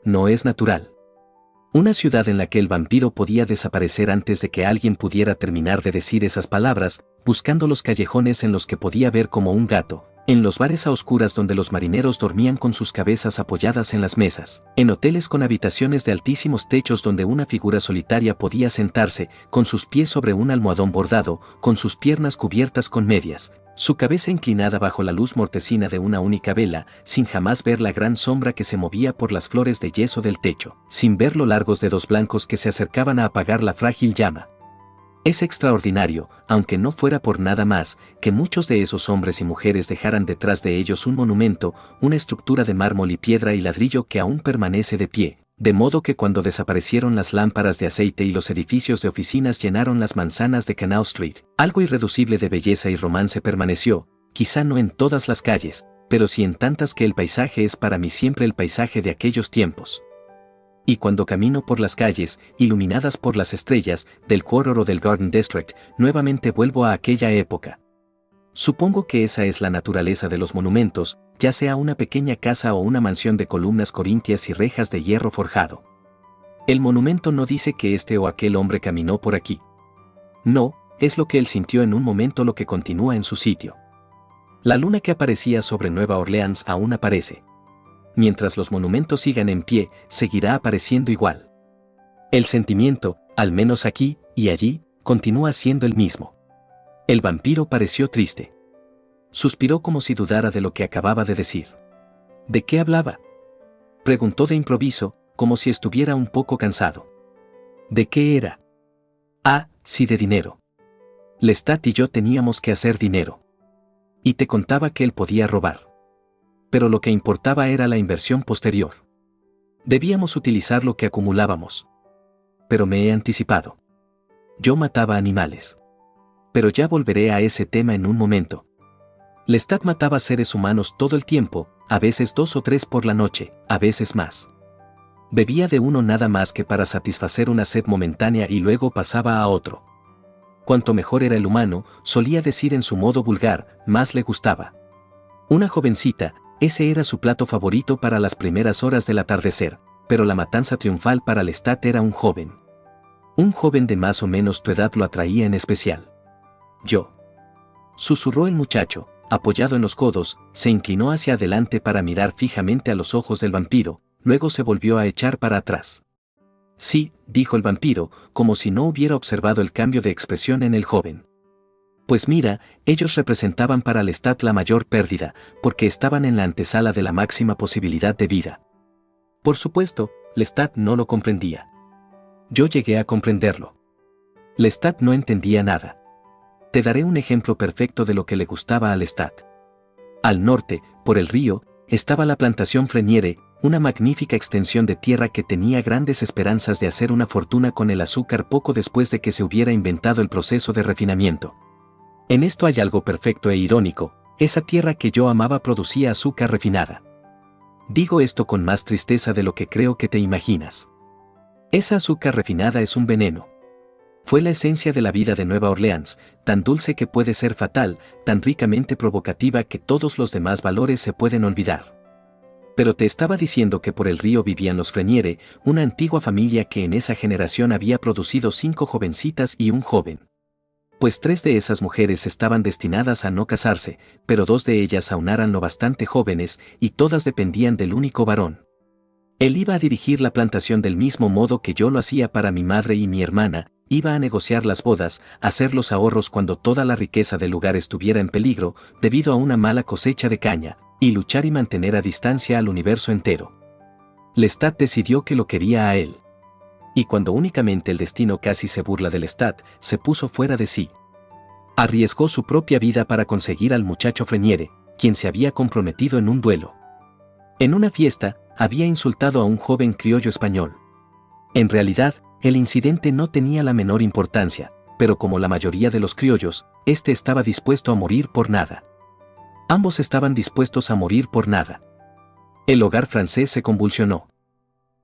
No es natural. Una ciudad en la que el vampiro podía desaparecer antes de que alguien pudiera terminar de decir esas palabras, buscando los callejones en los que podía ver como un gato, en los bares a oscuras donde los marineros dormían con sus cabezas apoyadas en las mesas, en hoteles con habitaciones de altísimos techos donde una figura solitaria podía sentarse, con sus pies sobre un almohadón bordado, con sus piernas cubiertas con medias, su cabeza inclinada bajo la luz mortecina de una única vela, sin jamás ver la gran sombra que se movía por las flores de yeso del techo, sin ver los largos dedos blancos que se acercaban a apagar la frágil llama. Es extraordinario, aunque no fuera por nada más, que muchos de esos hombres y mujeres dejaran detrás de ellos un monumento, una estructura de mármol y piedra y ladrillo que aún permanece de pie, de modo que cuando desaparecieron las lámparas de aceite y los edificios de oficinas llenaron las manzanas de Canal Street, algo irreducible de belleza y romance permaneció, quizá no en todas las calles, pero sí en tantas que el paisaje es para mí siempre el paisaje de aquellos tiempos. Y cuando camino por las calles, iluminadas por las estrellas, del Quarter o del Garden District, nuevamente vuelvo a aquella época. Supongo que esa es la naturaleza de los monumentos, ya sea una pequeña casa o una mansión de columnas corintias y rejas de hierro forjado. El monumento no dice que este o aquel hombre caminó por aquí. No, es lo que él sintió en un momento lo que continúa en su sitio. La luna que aparecía sobre Nueva Orleans aún aparece. Mientras los monumentos sigan en pie, seguirá apareciendo igual. El sentimiento, al menos aquí y allí, continúa siendo el mismo. El vampiro pareció triste. Suspiró como si dudara de lo que acababa de decir. ¿De qué hablaba? Preguntó de improviso, como si estuviera un poco cansado. ¿De qué era? Ah, sí, de dinero. Lestat y yo teníamos que hacer dinero. Y te contaba que él podía robar. Pero lo que importaba era la inversión posterior. Debíamos utilizar lo que acumulábamos. Pero me he anticipado. Yo mataba animales. Pero ya volveré a ese tema en un momento. Lestat mataba seres humanos todo el tiempo, a veces 2 o 3 por la noche, a veces más. Bebía de uno nada más que para satisfacer una sed momentánea y luego pasaba a otro. Cuanto mejor era el humano, solía decir en su modo vulgar, más le gustaba. Una jovencita, ese era su plato favorito para las primeras horas del atardecer, pero la matanza triunfal para Lestat era un joven. Un joven de más o menos tu edad lo atraía en especial. Yo. Susurró el muchacho, apoyado en los codos, se inclinó hacia adelante para mirar fijamente a los ojos del vampiro, luego se volvió a echar para atrás. Sí, dijo el vampiro, como si no hubiera observado el cambio de expresión en el joven. Pues mira, ellos representaban para Lestat la mayor pérdida, porque estaban en la antesala de la máxima posibilidad de vida. Por supuesto, Lestat no lo comprendía. Yo llegué a comprenderlo. Lestat no entendía nada. Te daré un ejemplo perfecto de lo que le gustaba a Lestat. Al norte, por el río, estaba la plantación Freniere, una magnífica extensión de tierra que tenía grandes esperanzas de hacer una fortuna con el azúcar poco después de que se hubiera inventado el proceso de refinamiento. En esto hay algo perfecto e irónico, esa tierra que yo amaba producía azúcar refinada. Digo esto con más tristeza de lo que creo que te imaginas. Esa azúcar refinada es un veneno. Fue la esencia de la vida de Nueva Orleans, tan dulce que puede ser fatal, tan ricamente provocativa que todos los demás valores se pueden olvidar. Pero te estaba diciendo que por el río vivían los Freniere, una antigua familia que en esa generación había producido 5 jovencitas y un joven. Pues 3 de esas mujeres estaban destinadas a no casarse, pero 2 de ellas aún eran lo bastante jóvenes y todas dependían del único varón. Él iba a dirigir la plantación del mismo modo que yo lo hacía para mi madre y mi hermana, iba a negociar las bodas, hacer los ahorros cuando toda la riqueza del lugar estuviera en peligro debido a una mala cosecha de caña, y luchar y mantener a distancia al universo entero. Lestat decidió que lo quería a él. Y cuando únicamente el destino casi se burla de Lestat, se puso fuera de sí. Arriesgó su propia vida para conseguir al muchacho Freniere, quien se había comprometido en un duelo. En una fiesta, había insultado a un joven criollo español. En realidad, el incidente no tenía la menor importancia, pero como la mayoría de los criollos, este estaba dispuesto a morir por nada. Ambos estaban dispuestos a morir por nada. El hogar francés se convulsionó.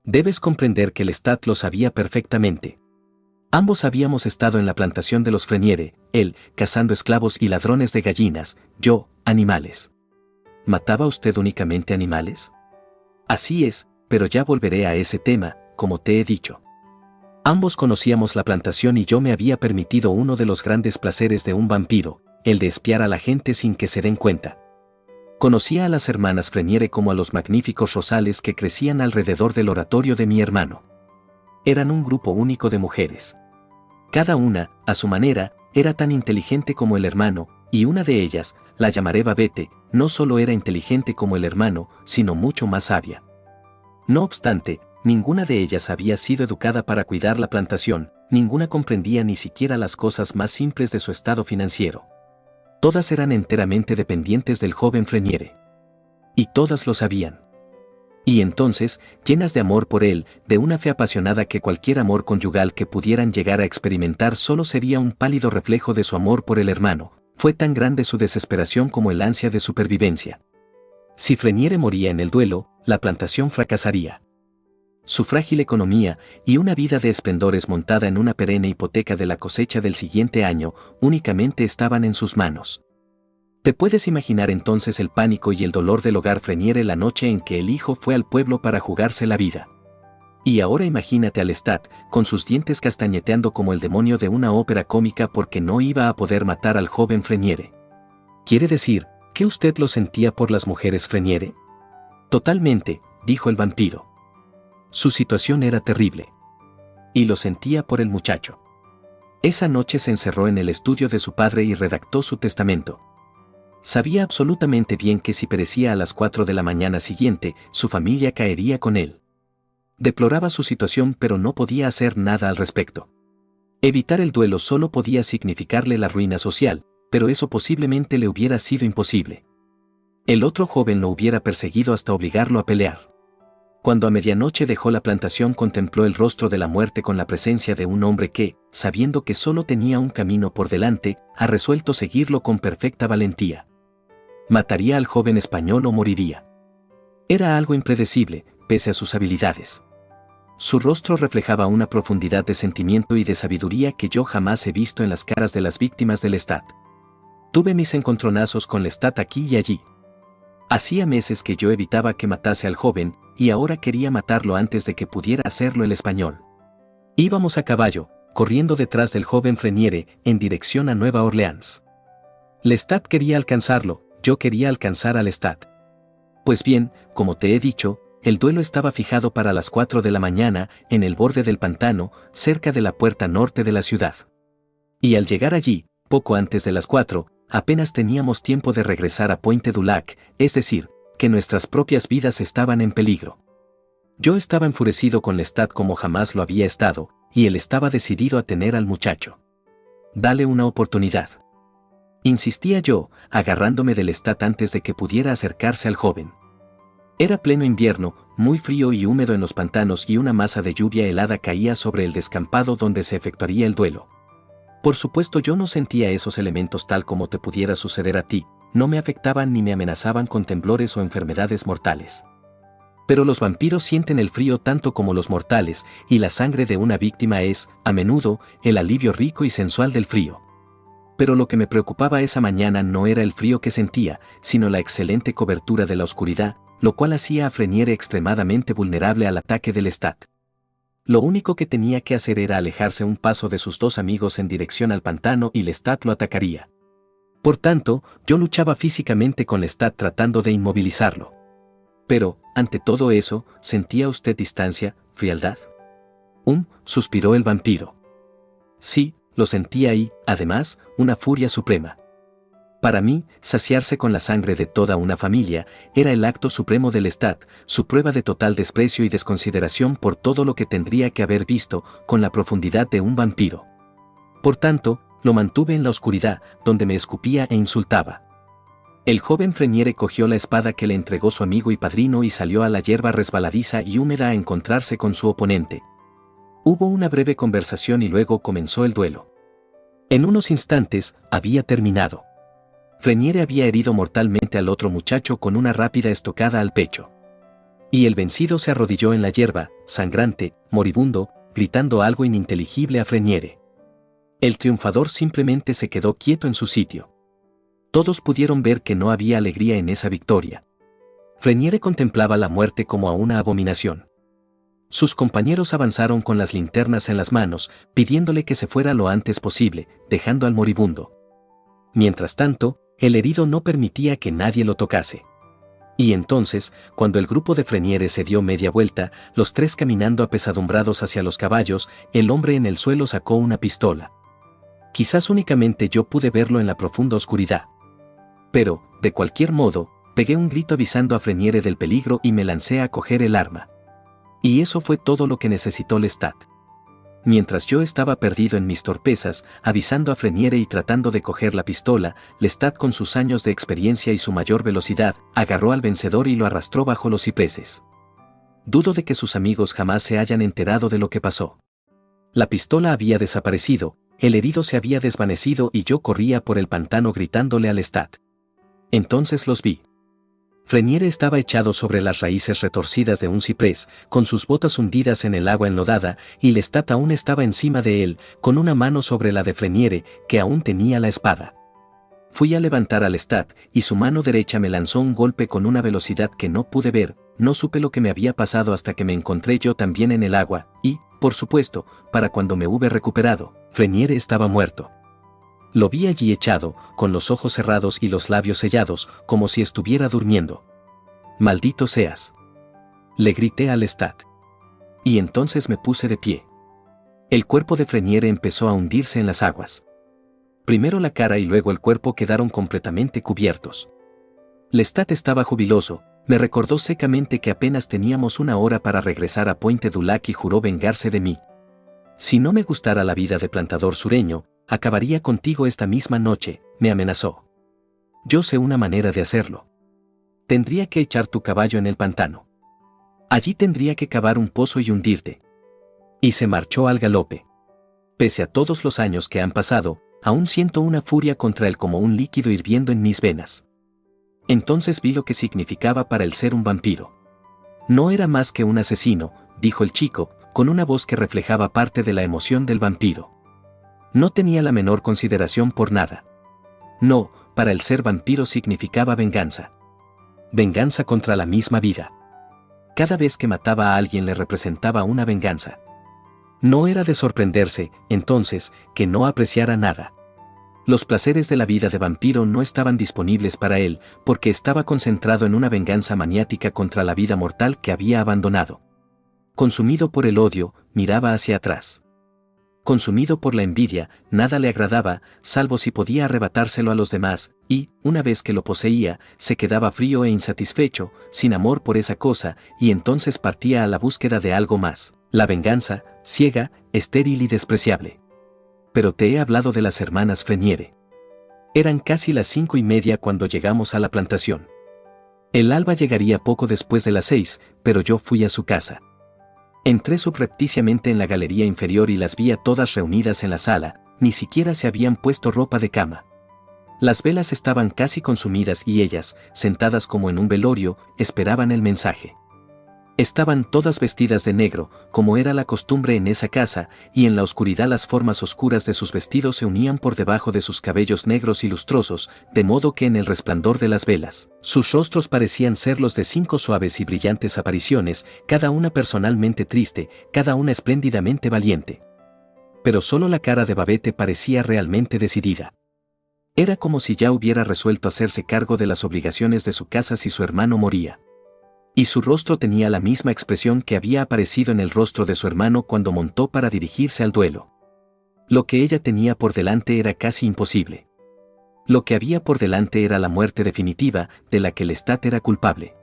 Debes comprender que Lestat lo sabía perfectamente. Ambos habíamos estado en la plantación de los Freniere, él, cazando esclavos y ladrones de gallinas, yo, animales. ¿Mataba usted únicamente animales? Así es, pero ya volveré a ese tema, como te he dicho. Ambos conocíamos la plantación y yo me había permitido uno de los grandes placeres de un vampiro, el de espiar a la gente sin que se den cuenta. Conocía a las hermanas Freniere como a los magníficos rosales que crecían alrededor del oratorio de mi hermano. Eran un grupo único de mujeres. Cada una, a su manera, era tan inteligente como el hermano, y una de ellas, la llamaré Babette, no solo era inteligente como el hermano, sino mucho más sabia. No obstante, ninguna de ellas había sido educada para cuidar la plantación, ninguna comprendía ni siquiera las cosas más simples de su estado financiero. Todas eran enteramente dependientes del joven Freniere. Y todas lo sabían. Y entonces, llenas de amor por él, de una fe apasionada que cualquier amor conyugal que pudieran llegar a experimentar solo sería un pálido reflejo de su amor por el hermano, fue tan grande su desesperación como el ansia de supervivencia. Si Freniere moría en el duelo, la plantación fracasaría. Su frágil economía y una vida de esplendores montada en una perenne hipoteca de la cosecha del siguiente año únicamente estaban en sus manos. Te puedes imaginar entonces el pánico y el dolor del hogar Freniere la noche en que el hijo fue al pueblo para jugarse la vida. Y ahora imagínate a Lestat, con sus dientes castañeteando como el demonio de una ópera cómica porque no iba a poder matar al joven Freniere. Quiere decir, ¿Qué usted lo sentía por las mujeres, Freniere? Totalmente, dijo el vampiro. Su situación era terrible. Y lo sentía por el muchacho. Esa noche se encerró en el estudio de su padre y redactó su testamento. Sabía absolutamente bien que si perecía a las 4 de la mañana siguiente, su familia caería con él. Deploraba su situación, pero no podía hacer nada al respecto. Evitar el duelo solo podía significarle la ruina social, pero eso posiblemente le hubiera sido imposible. El otro joven lo hubiera perseguido hasta obligarlo a pelear. Cuando a medianoche dejó la plantación, contempló el rostro de la muerte con la presencia de un hombre que, sabiendo que solo tenía un camino por delante, ha resuelto seguirlo con perfecta valentía. Mataría al joven español o moriría. Era algo impredecible, pese a sus habilidades. Su rostro reflejaba una profundidad de sentimiento y de sabiduría que yo jamás he visto en las caras de las víctimas del Lestat. Tuve mis encontronazos con Lestat aquí y allí. Hacía meses que yo evitaba que matase al joven, y ahora quería matarlo antes de que pudiera hacerlo el español. Íbamos a caballo, corriendo detrás del joven Freniere, en dirección a Nueva Orleans. Lestat quería alcanzarlo, yo quería alcanzar a Lestat. Pues bien, como te he dicho, el duelo estaba fijado para las 4 de la mañana, en el borde del pantano, cerca de la puerta norte de la ciudad. Y al llegar allí, poco antes de las 4, apenas teníamos tiempo de regresar a Pointe du Lac, es decir, que nuestras propias vidas estaban en peligro. Yo estaba enfurecido con Lestat como jamás lo había estado, y él estaba decidido a tener al muchacho. Dale una oportunidad. Insistía yo, agarrándome de Lestat antes de que pudiera acercarse al joven. Era pleno invierno, muy frío y húmedo en los pantanos, y una masa de lluvia helada caía sobre el descampado donde se efectuaría el duelo. Por supuesto, yo no sentía esos elementos tal como te pudiera suceder a ti, no me afectaban ni me amenazaban con temblores o enfermedades mortales. Pero los vampiros sienten el frío tanto como los mortales, y la sangre de una víctima es, a menudo, el alivio rico y sensual del frío. Pero lo que me preocupaba esa mañana no era el frío que sentía, sino la excelente cobertura de la oscuridad, lo cual hacía a Freniere extremadamente vulnerable al ataque del Lestat. Lo único que tenía que hacer era alejarse un paso de sus dos amigos en dirección al pantano y Lestat lo atacaría. Por tanto, yo luchaba físicamente con Lestat tratando de inmovilizarlo. Pero, ante todo eso, ¿sentía usted distancia, frialdad? Suspiró el vampiro. Sí, lo sentía y, además, una furia suprema. Para mí, saciarse con la sangre de toda una familia era el acto supremo del Lestat, su prueba de total desprecio y desconsideración por todo lo que tendría que haber visto, con la profundidad de un vampiro. Por tanto, lo mantuve en la oscuridad, donde me escupía e insultaba. El joven Freniere cogió la espada que le entregó su amigo y padrino y salió a la hierba resbaladiza y húmeda a encontrarse con su oponente. Hubo una breve conversación y luego comenzó el duelo. En unos instantes, había terminado. Freniere había herido mortalmente al otro muchacho con una rápida estocada al pecho. Y el vencido se arrodilló en la hierba, sangrante, moribundo, gritando algo ininteligible a Freniere. El triunfador simplemente se quedó quieto en su sitio. Todos pudieron ver que no había alegría en esa victoria. Freniere contemplaba la muerte como a una abominación. Sus compañeros avanzaron con las linternas en las manos, pidiéndole que se fuera lo antes posible, dejando al moribundo. Mientras tanto, el herido no permitía que nadie lo tocase. Y entonces, cuando el grupo de Freniere se dio media vuelta, los tres caminando apesadumbrados hacia los caballos, el hombre en el suelo sacó una pistola. Quizás únicamente yo pude verlo en la profunda oscuridad. Pero, de cualquier modo, pegué un grito avisando a Freniere del peligro y me lancé a coger el arma. Y eso fue todo lo que necesitó Lestat. Mientras yo estaba perdido en mis torpezas, avisando a Freniere y tratando de coger la pistola, Lestat, con sus años de experiencia y su mayor velocidad, agarró al vencedor y lo arrastró bajo los cipreses. Dudo de que sus amigos jamás se hayan enterado de lo que pasó. La pistola había desaparecido, el herido se había desvanecido y yo corría por el pantano gritándole a Lestat. Entonces los vi. Freniere estaba echado sobre las raíces retorcidas de un ciprés, con sus botas hundidas en el agua enlodada, y Lestat aún estaba encima de él, con una mano sobre la de Freniere, que aún tenía la espada. Fui a levantar a Lestat, y su mano derecha me lanzó un golpe con una velocidad que no pude ver, no supe lo que me había pasado hasta que me encontré yo también en el agua, y, por supuesto, para cuando me hube recuperado, Freniere estaba muerto. Lo vi allí echado, con los ojos cerrados y los labios sellados, como si estuviera durmiendo. «Maldito seas», le grité a Lestat. Y entonces me puse de pie. El cuerpo de Freniere empezó a hundirse en las aguas. Primero la cara y luego el cuerpo quedaron completamente cubiertos. Lestat estaba jubiloso, me recordó secamente que apenas teníamos una hora para regresar a Pointe du Lac y juró vengarse de mí. «Si no me gustara la vida de plantador sureño, acabaría contigo esta misma noche», me amenazó. «Yo sé una manera de hacerlo. Tendría que echar tu caballo en el pantano. Allí tendría que cavar un pozo y hundirte». Y se marchó al galope. Pese a todos los años que han pasado, aún siento una furia contra él como un líquido hirviendo en mis venas. Entonces vi lo que significaba para él ser un vampiro. «No era más que un asesino», dijo el chico, con una voz que reflejaba parte de la emoción del vampiro. No tenía la menor consideración por nada. No, para él ser vampiro significaba venganza. Venganza contra la misma vida. Cada vez que mataba a alguien le representaba una venganza. No era de sorprenderse, entonces, que no apreciara nada. Los placeres de la vida de vampiro no estaban disponibles para él, porque estaba concentrado en una venganza maniática contra la vida mortal que había abandonado. Consumido por el odio, miraba hacia atrás. Consumido por la envidia, nada le agradaba, salvo si podía arrebatárselo a los demás, y, una vez que lo poseía, se quedaba frío e insatisfecho, sin amor por esa cosa, y entonces partía a la búsqueda de algo más, la venganza, ciega, estéril y despreciable. Pero te he hablado de las hermanas Freniere. Eran casi las 5:30 cuando llegamos a la plantación. El alba llegaría poco después de las 6, pero yo fui a su casa. Entré subrepticiamente en la galería inferior y las vi a todas reunidas en la sala, ni siquiera se habían puesto ropa de cama. Las velas estaban casi consumidas y ellas, sentadas como en un velorio, esperaban el mensaje. Estaban todas vestidas de negro, como era la costumbre en esa casa, y en la oscuridad las formas oscuras de sus vestidos se unían por debajo de sus cabellos negros y lustrosos, de modo que en el resplandor de las velas, sus rostros parecían ser los de 5 suaves y brillantes apariciones, cada una personalmente triste, cada una espléndidamente valiente. Pero solo la cara de Babette parecía realmente decidida. Era como si ya hubiera resuelto hacerse cargo de las obligaciones de su casa si su hermano moría. Y su rostro tenía la misma expresión que había aparecido en el rostro de su hermano cuando montó para dirigirse al duelo. Lo que ella tenía por delante era casi imposible. Lo que había por delante era la muerte definitiva, de la que Lestat era culpable.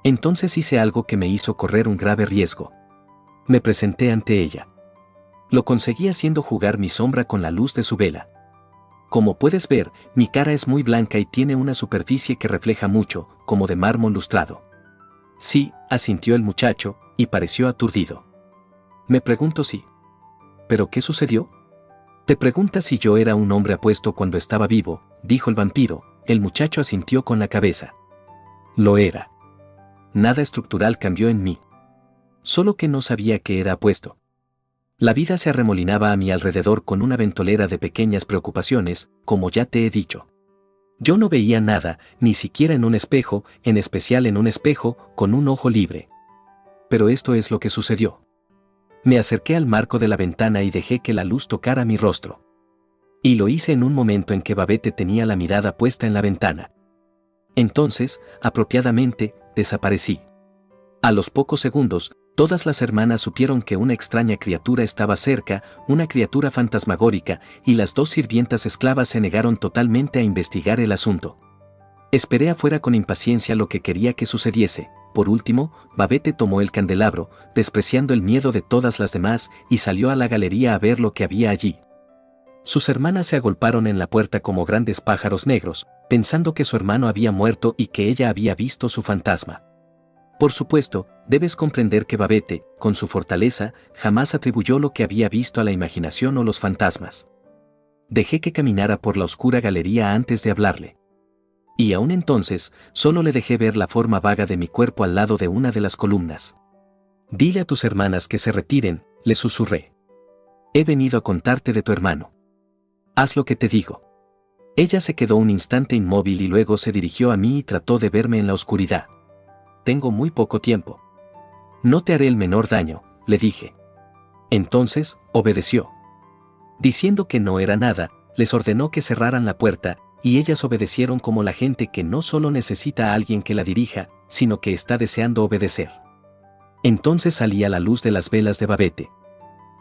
Entonces hice algo que me hizo correr un grave riesgo. Me presenté ante ella. Lo conseguí haciendo jugar mi sombra con la luz de su vela. Como puedes ver, mi cara es muy blanca y tiene una superficie que refleja mucho, como de mármol lustrado. Sí, asintió el muchacho, y pareció aturdido. Me pregunto si. ¿Pero qué sucedió? Te preguntas si yo era un hombre apuesto cuando estaba vivo, dijo el vampiro. El muchacho asintió con la cabeza. Lo era. Nada estructural cambió en mí. Solo que no sabía que era apuesto. La vida se arremolinaba a mi alrededor con una ventolera de pequeñas preocupaciones, como ya te he dicho. Yo no veía nada, ni siquiera en un espejo, en especial en un espejo, con un ojo libre. Pero esto es lo que sucedió. Me acerqué al marco de la ventana y dejé que la luz tocara mi rostro. Y lo hice en un momento en que Babette tenía la mirada puesta en la ventana. Entonces, apropiadamente, desaparecí. A los pocos segundos, todas las hermanas supieron que una extraña criatura estaba cerca, una criatura fantasmagórica, y las 2 sirvientas esclavas se negaron totalmente a investigar el asunto. Esperé afuera con impaciencia lo que quería que sucediese. Por último, Babette tomó el candelabro, despreciando el miedo de todas las demás, y salió a la galería a ver lo que había allí. Sus hermanas se agolparon en la puerta como grandes pájaros negros, pensando que su hermano había muerto y que ella había visto su fantasma. Por supuesto, debes comprender que Babette, con su fortaleza, jamás atribuyó lo que había visto a la imaginación o los fantasmas. Dejé que caminara por la oscura galería antes de hablarle. Y aún entonces, solo le dejé ver la forma vaga de mi cuerpo al lado de una de las columnas. Dile a tus hermanas que se retiren, le susurré. He venido a contarte de tu hermano. Haz lo que te digo. Ella se quedó un instante inmóvil y luego se dirigió a mí y trató de verme en la oscuridad. Tengo muy poco tiempo. No te haré el menor daño, le dije. Entonces, obedeció. Diciendo que no era nada, Les ordenó que cerraran la puerta, y ellas obedecieron como la gente que no solo necesita a alguien que la dirija, sino que está deseando obedecer. Entonces salía la luz de las velas de Babette.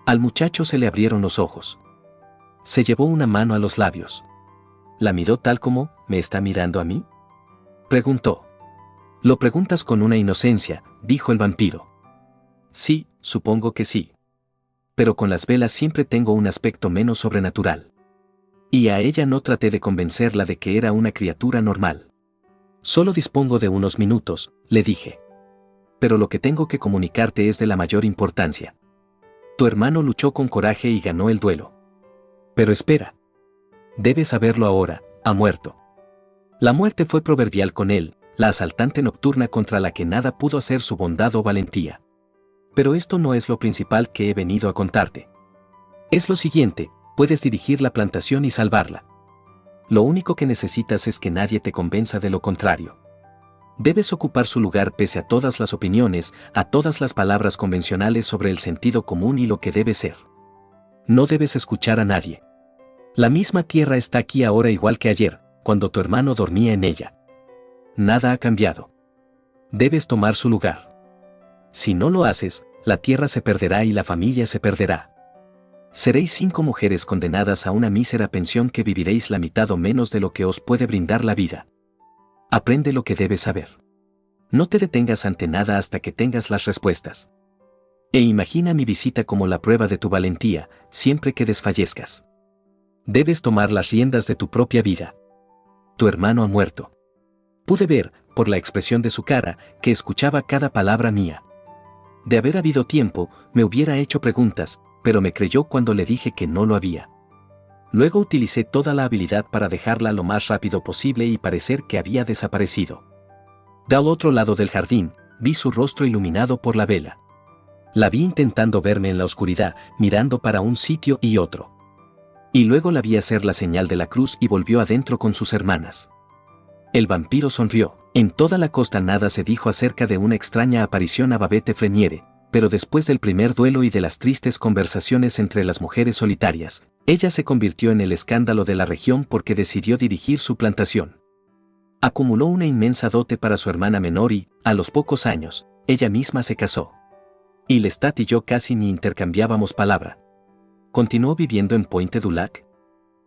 Al muchacho se le abrieron los ojos. Se llevó una mano a los labios. La miró tal como, ¿me está mirando a mí?, preguntó. Lo preguntas con una inocencia, dijo el vampiro. Sí, supongo que sí. Pero con las velas siempre tengo un aspecto menos sobrenatural. Y a ella no traté de convencerla de que era una criatura normal. Solo dispongo de unos minutos, le dije. Pero lo que tengo que comunicarte es de la mayor importancia. Tu hermano luchó con coraje y ganó el duelo. Pero espera. Debes saberlo ahora, ha muerto. La muerte fue proverbial con él, la asaltante nocturna contra la que nada pudo hacer su bondad o valentía. Pero esto no es lo principal que he venido a contarte. Es lo siguiente, puedes dirigir la plantación y salvarla. Lo único que necesitas es que nadie te convenza de lo contrario. Debes ocupar su lugar pese a todas las opiniones, a todas las palabras convencionales sobre el sentido común y lo que debe ser. No debes escuchar a nadie. La misma tierra está aquí ahora igual que ayer, cuando tu hermano dormía en ella. Nada ha cambiado. Debes tomar su lugar. Si no lo haces, la tierra se perderá y la familia se perderá. Seréis 5 mujeres condenadas a una mísera pensión que viviréis la mitad o menos de lo que os puede brindar la vida. Aprende lo que debes saber. No te detengas ante nada hasta que tengas las respuestas. E imagina mi visita como la prueba de tu valentía, siempre que desfallezcas. Debes tomar las riendas de tu propia vida. Tu hermano ha muerto. Pude ver, por la expresión de su cara, que escuchaba cada palabra mía. De haber habido tiempo, me hubiera hecho preguntas, pero me creyó cuando le dije que no lo había. Luego utilicé toda la habilidad para dejarla lo más rápido posible y parecer que había desaparecido. Del otro lado del jardín, vi su rostro iluminado por la vela. La vi intentando verme en la oscuridad, mirando para un sitio y otro. Y luego la vi hacer la señal de la cruz y volvió adentro con sus hermanas. El vampiro sonrió. En toda la costa nada se dijo acerca de una extraña aparición a Babette Freniere, pero después del primer duelo y de las tristes conversaciones entre las mujeres solitarias, ella se convirtió en el escándalo de la región porque decidió dirigir su plantación. Acumuló una inmensa dote para su hermana menor y, a los pocos años, ella misma se casó. Y Lestat y yo casi ni intercambiábamos palabra. ¿Continuó viviendo en Pointe du Lac?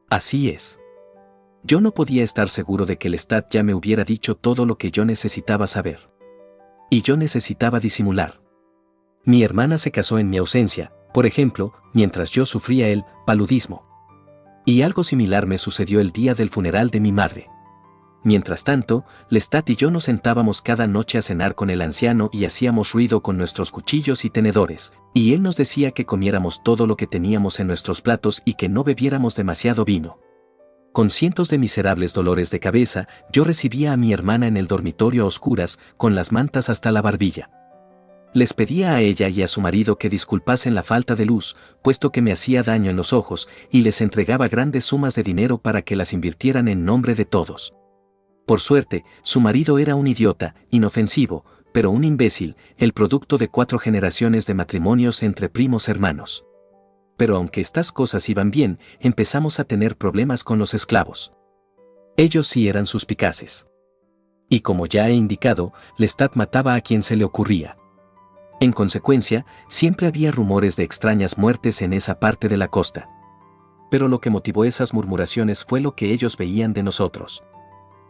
Así es. Yo no podía estar seguro de que Lestat ya me hubiera dicho todo lo que yo necesitaba saber. Y yo necesitaba disimular. Mi hermana se casó en mi ausencia, por ejemplo, mientras yo sufría el paludismo. Y algo similar me sucedió el día del funeral de mi madre. Mientras tanto, Lestat y yo nos sentábamos cada noche a cenar con el anciano y hacíamos ruido con nuestros cuchillos y tenedores, y él nos decía que comiéramos todo lo que teníamos en nuestros platos y que no bebiéramos demasiado vino. Con cientos de miserables dolores de cabeza, yo recibía a mi hermana en el dormitorio a oscuras, con las mantas hasta la barbilla. Les pedía a ella y a su marido que disculpasen la falta de luz, puesto que me hacía daño en los ojos, y les entregaba grandes sumas de dinero para que las invirtieran en nombre de todos. Por suerte, su marido era un idiota, inofensivo, pero un imbécil, el producto de 4 generaciones de matrimonios entre primos hermanos. Pero aunque estas cosas iban bien, empezamos a tener problemas con los esclavos. Ellos sí eran suspicaces. Y como ya he indicado, Lestat mataba a quien se le ocurría. En consecuencia, siempre había rumores de extrañas muertes en esa parte de la costa. Pero lo que motivó esas murmuraciones fue lo que ellos veían de nosotros.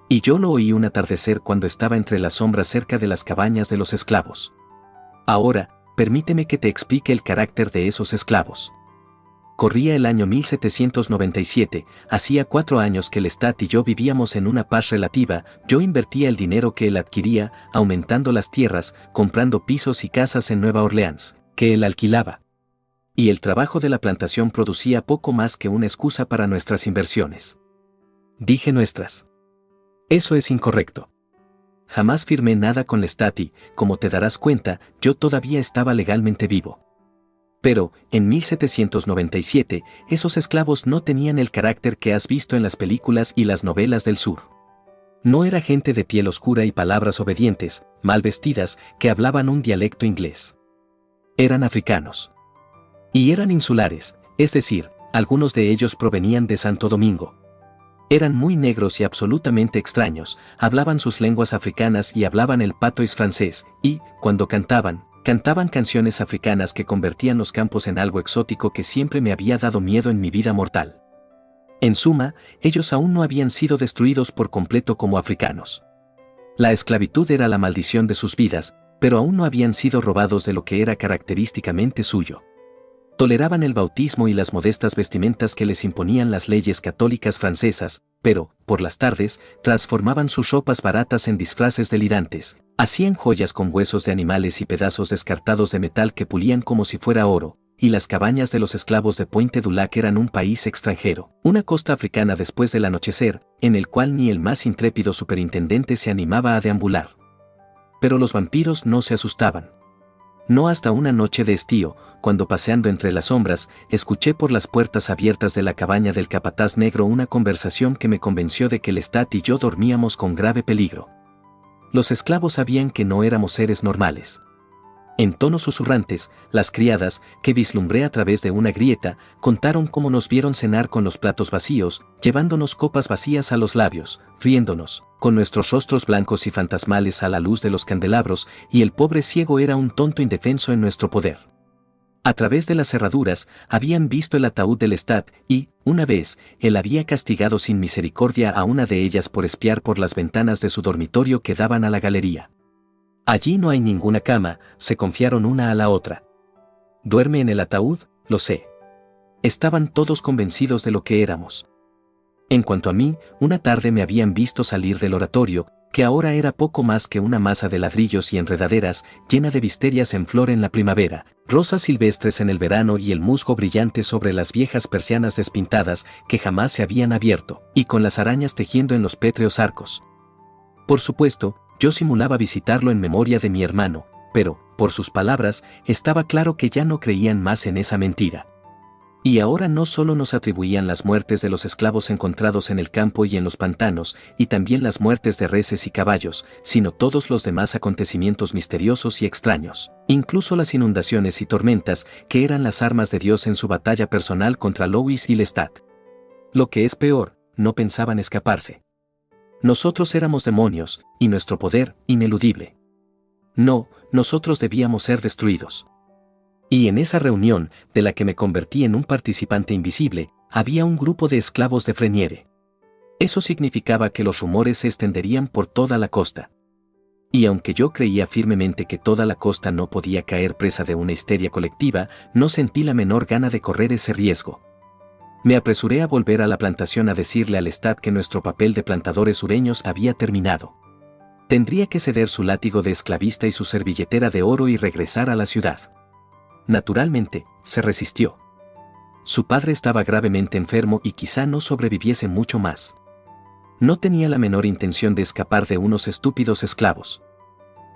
Y yo lo oí un atardecer cuando estaba entre las sombras cerca de las cabañas de los esclavos. Ahora, permíteme que te explique el carácter de esos esclavos. Corría el año 1797, hacía 4 años que Lestat y yo vivíamos en una paz relativa, yo invertía el dinero que él adquiría, aumentando las tierras, comprando pisos y casas en Nueva Orleans, que él alquilaba. Y el trabajo de la plantación producía poco más que una excusa para nuestras inversiones. Dije nuestras. Eso es incorrecto. Jamás firmé nada con Lestat y, como te darás cuenta, yo todavía estaba legalmente vivo. Pero, en 1797, esos esclavos no tenían el carácter que has visto en las películas y las novelas del sur. No era gente de piel oscura y palabras obedientes, mal vestidas, que hablaban un dialecto inglés. Eran africanos. Y eran insulares, es decir, Algunos de ellos provenían de Santo Domingo. Eran muy negros y absolutamente extraños, hablaban sus lenguas africanas y hablaban el patois francés, y, cuando cantaban canciones africanas que convertían los campos en algo exótico que siempre me había dado miedo en mi vida mortal. En suma, ellos aún no habían sido destruidos por completo como africanos. La esclavitud era la maldición de sus vidas, pero aún no habían sido robados de lo que era característicamente suyo. Toleraban el bautismo y las modestas vestimentas que les imponían las leyes católicas francesas, pero, por las tardes, transformaban sus ropas baratas en disfraces delirantes, hacían joyas con huesos de animales y pedazos descartados de metal que pulían como si fuera oro, y las cabañas de los esclavos de Pointe du Lac eran un país extranjero, una costa africana después del anochecer, en el cual ni el más intrépido superintendente se animaba a deambular. Pero los vampiros no se asustaban. No hasta una noche de estío, cuando paseando entre las sombras, escuché por las puertas abiertas de la cabaña del capataz negro una conversación que me convenció de que Lestat y yo dormíamos con grave peligro. Los esclavos sabían que no éramos seres normales. En tonos susurrantes, las criadas, que vislumbré a través de una grieta, contaron cómo nos vieron cenar con los platos vacíos, llevándonos copas vacías a los labios, riéndonos, con nuestros rostros blancos y fantasmales a la luz de los candelabros, y el pobre ciego era un tonto indefenso en nuestro poder. A través de las cerraduras, habían visto el ataúd del Lestat y, una vez, él había castigado sin misericordia a una de ellas por espiar por las ventanas de su dormitorio que daban a la galería. Allí no hay ninguna cama, se confiaron una a la otra. ¿Duerme en el ataúd? Lo sé. Estaban todos convencidos de lo que éramos. En cuanto a mí, una tarde me habían visto salir del oratorio, que ahora era poco más que una masa de ladrillos y enredaderas, llena de visterias en flor en la primavera, rosas silvestres en el verano y el musgo brillante sobre las viejas persianas despintadas que jamás se habían abierto, y con las arañas tejiendo en los pétreos arcos. Por supuesto, yo simulaba visitarlo en memoria de mi hermano, pero, por sus palabras, estaba claro que ya no creían más en esa mentira. Y ahora no solo nos atribuían las muertes de los esclavos encontrados en el campo y en los pantanos, y también las muertes de reses y caballos, sino todos los demás acontecimientos misteriosos y extraños, incluso las inundaciones y tormentas, que eran las armas de Dios en su batalla personal contra Louis y Lestat. Lo que es peor, no pensaban escaparse. Nosotros éramos demonios, y nuestro poder, ineludible. No, nosotros debíamos ser destruidos. Y en esa reunión, de la que me convertí en un participante invisible, había un grupo de esclavos de Freniere. Eso significaba que los rumores se extenderían por toda la costa. Y aunque yo creía firmemente que toda la costa no podía caer presa de una histeria colectiva, no sentí la menor gana de correr ese riesgo. Me apresuré a volver a la plantación a decirle a Lestat que nuestro papel de plantadores sureños había terminado. Tendría que ceder su látigo de esclavista y su servilletera de oro y regresar a la ciudad. Naturalmente, se resistió. Su padre estaba gravemente enfermo y quizá no sobreviviese mucho más. No tenía la menor intención de escapar de unos estúpidos esclavos.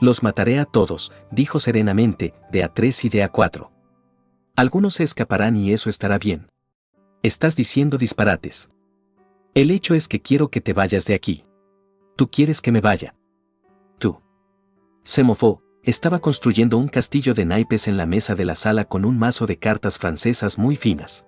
Los mataré a todos, dijo serenamente, de a 3 y de a 4. Algunos se escaparán y eso estará bien. Estás diciendo disparates. El hecho es que quiero que te vayas de aquí. ¿Tú quieres que me vaya? Tú. Se mofó. Estaba construyendo un castillo de naipes en la mesa de la sala con un mazo de cartas francesas muy finas.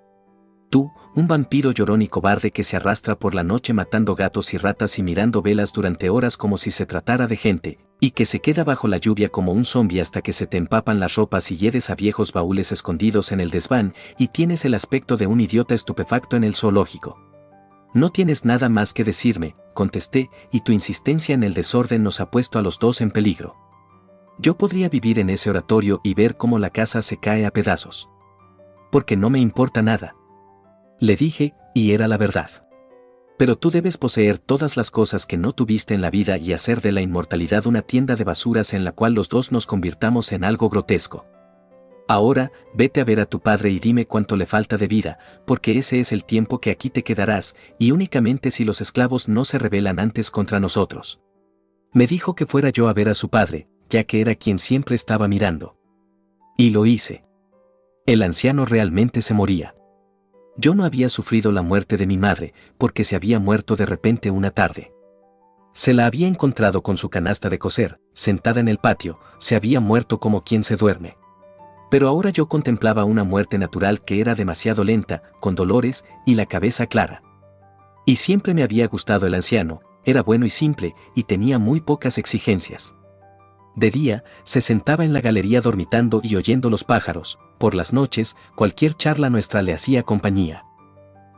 Tú, un vampiro llorón y cobarde que se arrastra por la noche matando gatos y ratas y mirando velas durante horas como si se tratara de gente, y que se queda bajo la lluvia como un zombi hasta que se te empapan las ropas y hiedes a viejos baúles escondidos en el desván, y tienes el aspecto de un idiota estupefacto en el zoológico. No tienes nada más que decirme, contesté, y tu insistencia en el desorden nos ha puesto a los dos en peligro. Yo podría vivir en ese oratorio y ver cómo la casa se cae a pedazos. Porque no me importa nada. Le dije, y era la verdad. Pero tú debes poseer todas las cosas que no tuviste en la vida y hacer de la inmortalidad una tienda de basuras en la cual los dos nos convirtamos en algo grotesco. Ahora, vete a ver a tu padre y dime cuánto le falta de vida, porque ese es el tiempo que aquí te quedarás, y únicamente si los esclavos no se rebelan antes contra nosotros. Me dijo que fuera yo a ver a su padre, ya que era quien siempre estaba mirando. Y lo hice. El anciano realmente se moría. Yo no había sufrido la muerte de mi madre, porque se había muerto de repente una tarde. Se la había encontrado con su canasta de coser, sentada en el patio, se había muerto como quien se duerme. Pero ahora yo contemplaba una muerte natural que era demasiado lenta, con dolores y la cabeza clara. Y siempre me había gustado el anciano, era bueno y simple, y tenía muy pocas exigencias. De día, se sentaba en la galería dormitando y oyendo los pájaros, por las noches, cualquier charla nuestra le hacía compañía.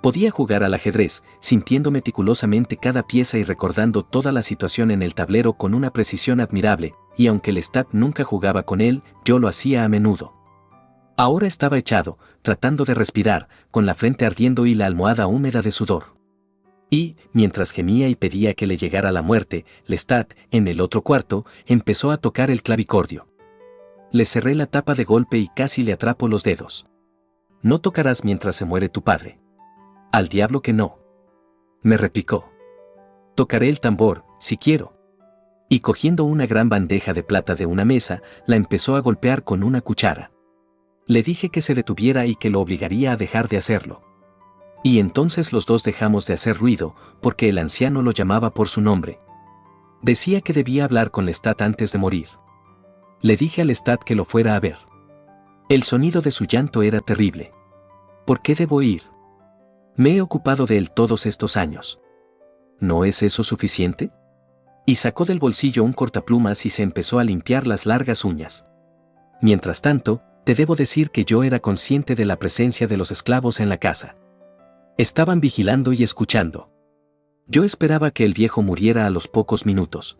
Podía jugar al ajedrez, sintiendo meticulosamente cada pieza y recordando toda la situación en el tablero con una precisión admirable, y aunque Lestat nunca jugaba con él, yo lo hacía a menudo. Ahora estaba echado, tratando de respirar, con la frente ardiendo y la almohada húmeda de sudor. Y, mientras gemía y pedía que le llegara la muerte, Lestat, en el otro cuarto, empezó a tocar el clavicordio. Le cerré la tapa de golpe y casi le atrapo los dedos. «No tocarás mientras se muere tu padre». «Al diablo que no», me replicó. «Tocaré el tambor, si quiero». Y cogiendo una gran bandeja de plata de una mesa, la empezó a golpear con una cuchara. Le dije que se detuviera y que lo obligaría a dejar de hacerlo. Y entonces los dos dejamos de hacer ruido, porque el anciano lo llamaba por su nombre. Decía que debía hablar con Lestat antes de morir. Le dije a Lestat que lo fuera a ver. El sonido de su llanto era terrible. ¿Por qué debo ir? Me he ocupado de él todos estos años. ¿No es eso suficiente? Y sacó del bolsillo un cortaplumas y se empezó a limpiar las largas uñas. Mientras tanto, te debo decir que yo era consciente de la presencia de los esclavos en la casa. Estaban vigilando y escuchando. Yo esperaba que el viejo muriera a los pocos minutos.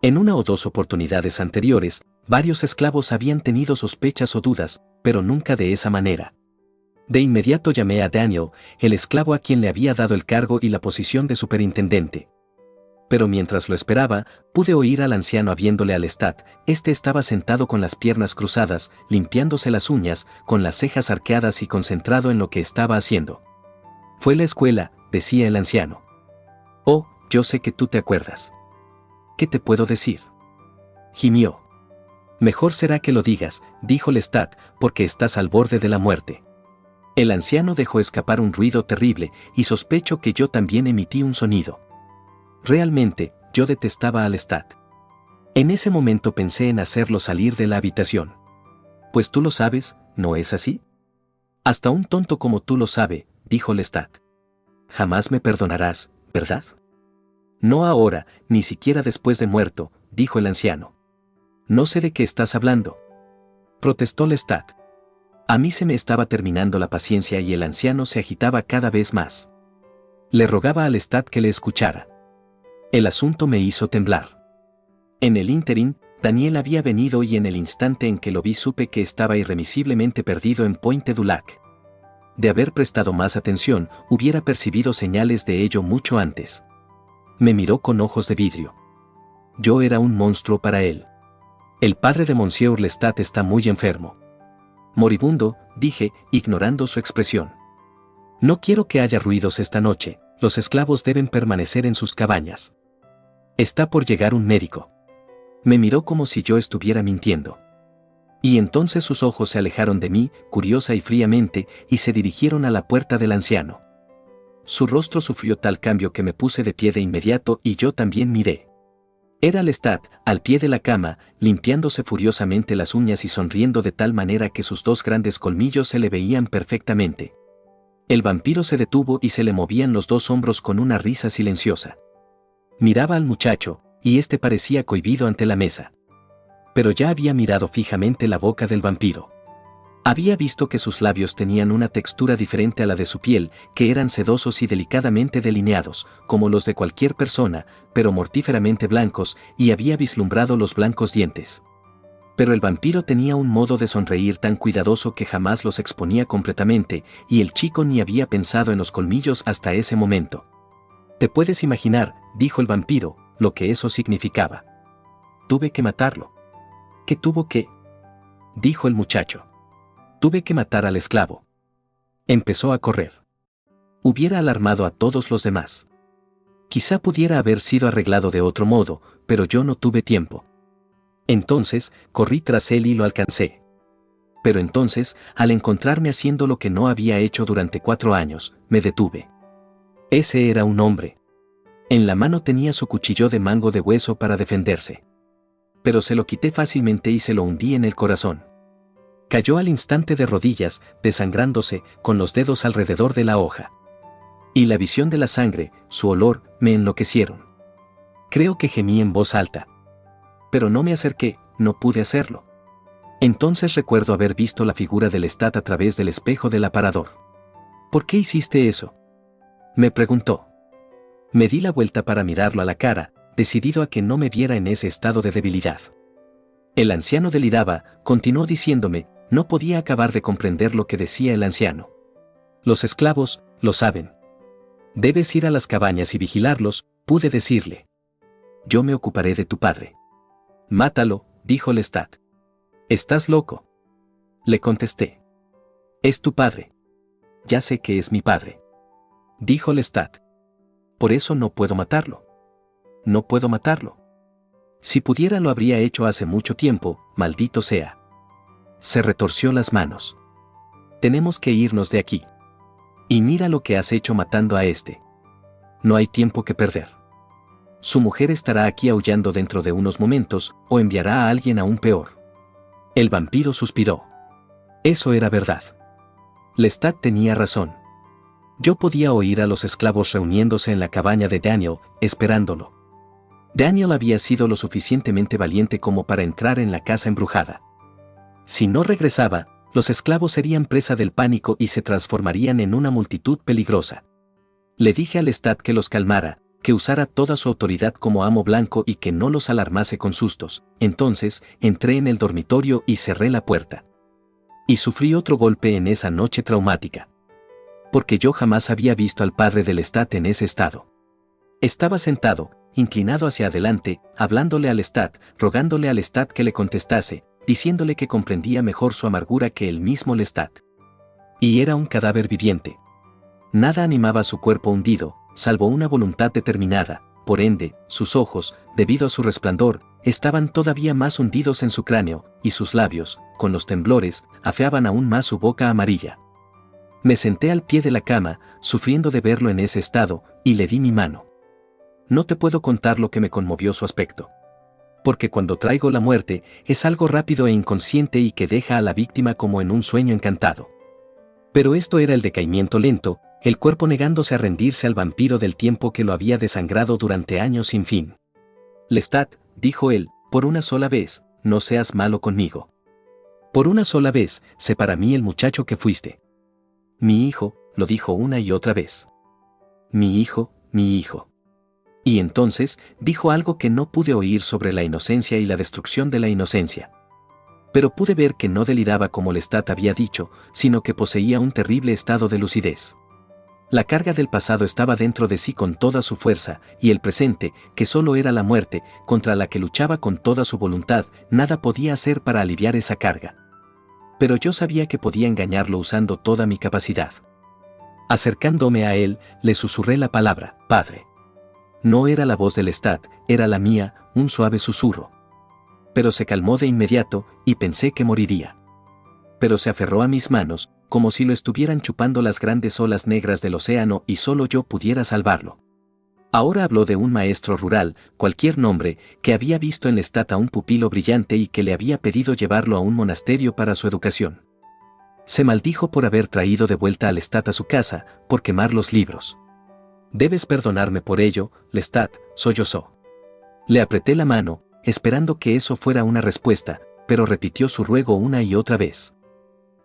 En una o dos oportunidades anteriores, varios esclavos habían tenido sospechas o dudas, pero nunca de esa manera. De inmediato llamé a Daniel, el esclavo a quien le había dado el cargo y la posición de superintendente. Pero mientras lo esperaba, pude oír al anciano habiéndole a Lestat. Este estaba sentado con las piernas cruzadas, limpiándose las uñas, con las cejas arqueadas y concentrado en lo que estaba haciendo. «Fue la escuela», decía el anciano. «Oh, yo sé que tú te acuerdas». «¿Qué te puedo decir?», gimió. «Mejor será que lo digas», dijo Lestat, «porque estás al borde de la muerte». El anciano dejó escapar un ruido terrible, y sospecho que yo también emití un sonido. Realmente, yo detestaba a Lestat. En ese momento pensé en hacerlo salir de la habitación. «Pues tú lo sabes, ¿no es así?». «Hasta un tonto como tú lo sabe», dijo Lestat. «Jamás me perdonarás, ¿verdad?». «No ahora, ni siquiera después de muerto», dijo el anciano. «No sé de qué estás hablando», protestó Lestat. A mí se me estaba terminando la paciencia y el anciano se agitaba cada vez más. Le rogaba a Lestat que le escuchara. El asunto me hizo temblar. En el ínterin, Daniel había venido y en el instante en que lo vi supe que estaba irremisiblemente perdido en Pointe du Lac. De haber prestado más atención, hubiera percibido señales de ello mucho antes. Me miró con ojos de vidrio. Yo era un monstruo para él. «El padre de Monsieur Lestat está muy enfermo». «Moribundo», dije, ignorando su expresión. «No quiero que haya ruidos esta noche, los esclavos deben permanecer en sus cabañas». «Está por llegar un médico». Me miró como si yo estuviera mintiendo. Y entonces sus ojos se alejaron de mí, curiosa y fríamente, y se dirigieron a la puerta del anciano. Su rostro sufrió tal cambio que me puse de pie de inmediato y yo también miré. Era Lestat, al pie de la cama, limpiándose furiosamente las uñas y sonriendo de tal manera que sus dos grandes colmillos se le veían perfectamente. El vampiro se detuvo y se le movían los dos hombros con una risa silenciosa. Miraba al muchacho, y este parecía cohibido ante la mesa. Pero ya había mirado fijamente la boca del vampiro. Había visto que sus labios tenían una textura diferente a la de su piel, que eran sedosos y delicadamente delineados, como los de cualquier persona, pero mortíferamente blancos, y había vislumbrado los blancos dientes. Pero el vampiro tenía un modo de sonreír tan cuidadoso que jamás los exponía completamente, y el chico ni había pensado en los colmillos hasta ese momento. «Te puedes imaginar», dijo el vampiro, «lo que eso significaba. Tuve que matarlo». «¿Qué tuvo que?», dijo el muchacho. «Tuve que matar al esclavo». Empezó a correr. Hubiera alarmado a todos los demás. Quizá pudiera haber sido arreglado de otro modo, pero yo no tuve tiempo. Entonces, corrí tras él y lo alcancé. Pero entonces, al encontrarme haciendo lo que no había hecho durante 4 años, me detuve. Ese era un hombre. En la mano tenía su cuchillo de mango de hueso para defenderse. Pero se lo quité fácilmente y se lo hundí en el corazón. Cayó al instante de rodillas, desangrándose, con los dedos alrededor de la hoja. Y la visión de la sangre, su olor, me enloquecieron. Creo que gemí en voz alta. Pero no me acerqué, no pude hacerlo. Entonces recuerdo haber visto la figura del Lestat a través del espejo del aparador. ¿Por qué hiciste eso?, me preguntó. Me di la vuelta para mirarlo a la cara, decidido a que no me viera en ese estado de debilidad. El anciano deliraba, continuó diciéndome, no podía acabar de comprender lo que decía el anciano. Los esclavos, lo saben. Debes ir a las cabañas y vigilarlos, pude decirle. Yo me ocuparé de tu padre. Mátalo, dijo Lestat. ¿Estás loco?, le contesté. Es tu padre. Ya sé que es mi padre, dijo Lestat. Por eso no puedo matarlo. No puedo matarlo. Si pudiera lo habría hecho hace mucho tiempo, maldito sea. Se retorció las manos. Tenemos que irnos de aquí. Y mira lo que has hecho matando a este. No hay tiempo que perder. Su mujer estará aquí aullando dentro de unos momentos, o enviará a alguien aún peor. El vampiro suspiró. Eso era verdad. Lestat tenía razón. Yo podía oír a los esclavos reuniéndose en la cabaña de Daniel, esperándolo. Daniel había sido lo suficientemente valiente como para entrar en la casa embrujada. Si no regresaba, los esclavos serían presa del pánico y se transformarían en una multitud peligrosa. Le dije a Lestat que los calmara, que usara toda su autoridad como amo blanco y que no los alarmase con sustos. Entonces, entré en el dormitorio y cerré la puerta. Y sufrí otro golpe en esa noche traumática. Porque yo jamás había visto al padre de Lestat en ese estado. Estaba sentado, inclinado hacia adelante, hablándole a Lestat, rogándole a Lestat que le contestase, diciéndole que comprendía mejor su amargura que el mismo Lestat. Y era un cadáver viviente. Nada animaba su cuerpo hundido, salvo una voluntad determinada. Por ende, sus ojos, debido a su resplandor, estaban todavía más hundidos en su cráneo, y sus labios, con los temblores, afeaban aún más su boca amarilla. Me senté al pie de la cama, sufriendo de verlo en ese estado, y le di mi mano. No te puedo contar lo que me conmovió su aspecto. Porque cuando traigo la muerte, es algo rápido e inconsciente y que deja a la víctima como en un sueño encantado. Pero esto era el decaimiento lento, el cuerpo negándose a rendirse al vampiro del tiempo que lo había desangrado durante años sin fin. Lestat, dijo él, por una sola vez, no seas malo conmigo. Por una sola vez, sé para mí el muchacho que fuiste. Mi hijo, lo dijo una y otra vez. Mi hijo, mi hijo. Y entonces, dijo algo que no pude oír sobre la inocencia y la destrucción de la inocencia. Pero pude ver que no deliraba como Lestat había dicho, sino que poseía un terrible estado de lucidez. La carga del pasado estaba dentro de sí con toda su fuerza, y el presente, que solo era la muerte, contra la que luchaba con toda su voluntad, nada podía hacer para aliviar esa carga. Pero yo sabía que podía engañarlo usando toda mi capacidad. Acercándome a él, le susurré la palabra, Padre. No era la voz de Lestat, era la mía, un suave susurro. Pero se calmó de inmediato, y pensé que moriría. Pero se aferró a mis manos, como si lo estuvieran chupando las grandes olas negras del océano y solo yo pudiera salvarlo. Ahora habló de un maestro rural, cualquier nombre, que había visto en Lestat a un pupilo brillante y que le había pedido llevarlo a un monasterio para su educación. Se maldijo por haber traído de vuelta a Lestat a su casa, por quemar los libros. Debes perdonarme por ello, Lestat, sollozó. Le apreté la mano, esperando que eso fuera una respuesta, pero repitió su ruego una y otra vez.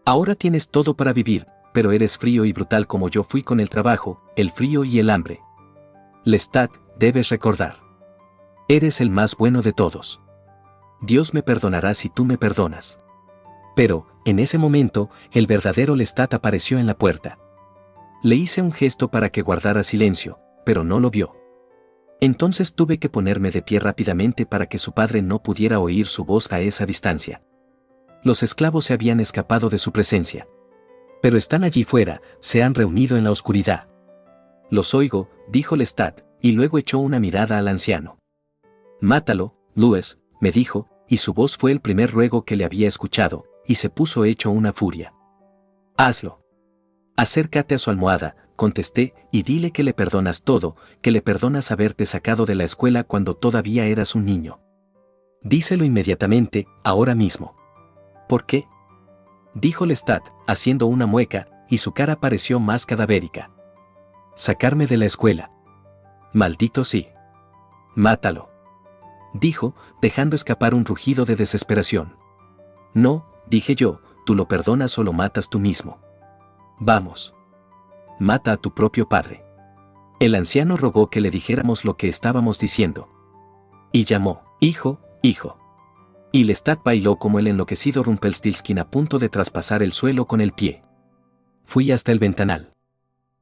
Ahora tienes todo para vivir, pero eres frío y brutal como yo fui con el trabajo, el frío y el hambre. Lestat, debes recordar. Eres el más bueno de todos. Dios me perdonará si tú me perdonas. Pero, en ese momento, el verdadero Lestat apareció en la puerta. Le hice un gesto para que guardara silencio, pero no lo vio. Entonces tuve que ponerme de pie rápidamente para que su padre no pudiera oír su voz a esa distancia. Los esclavos se habían escapado de su presencia. Pero están allí fuera, se han reunido en la oscuridad. Los oigo, dijo Lestat, y luego echó una mirada al anciano. Mátalo, Louis, me dijo, y su voz fue el primer ruego que le había escuchado, y se puso hecho una furia. Hazlo. Acércate a su almohada, contesté, y dile que le perdonas todo, que le perdonas haberte sacado de la escuela cuando todavía eras un niño. Díselo inmediatamente, ahora mismo. ¿Por qué? dijo Lestat, haciendo una mueca, y su cara pareció más cadavérica. Sacarme de la escuela. Maldito sí. Mátalo. Dijo, dejando escapar un rugido de desesperación. No, dije yo, tú lo perdonas o lo matas tú mismo. Vamos. Mata a tu propio padre. El anciano rogó que le dijéramos lo que estábamos diciendo. Y llamó, hijo, hijo. Y Lestat bailó como el enloquecido Rumpelstiltskin a punto de traspasar el suelo con el pie. Fui hasta el ventanal.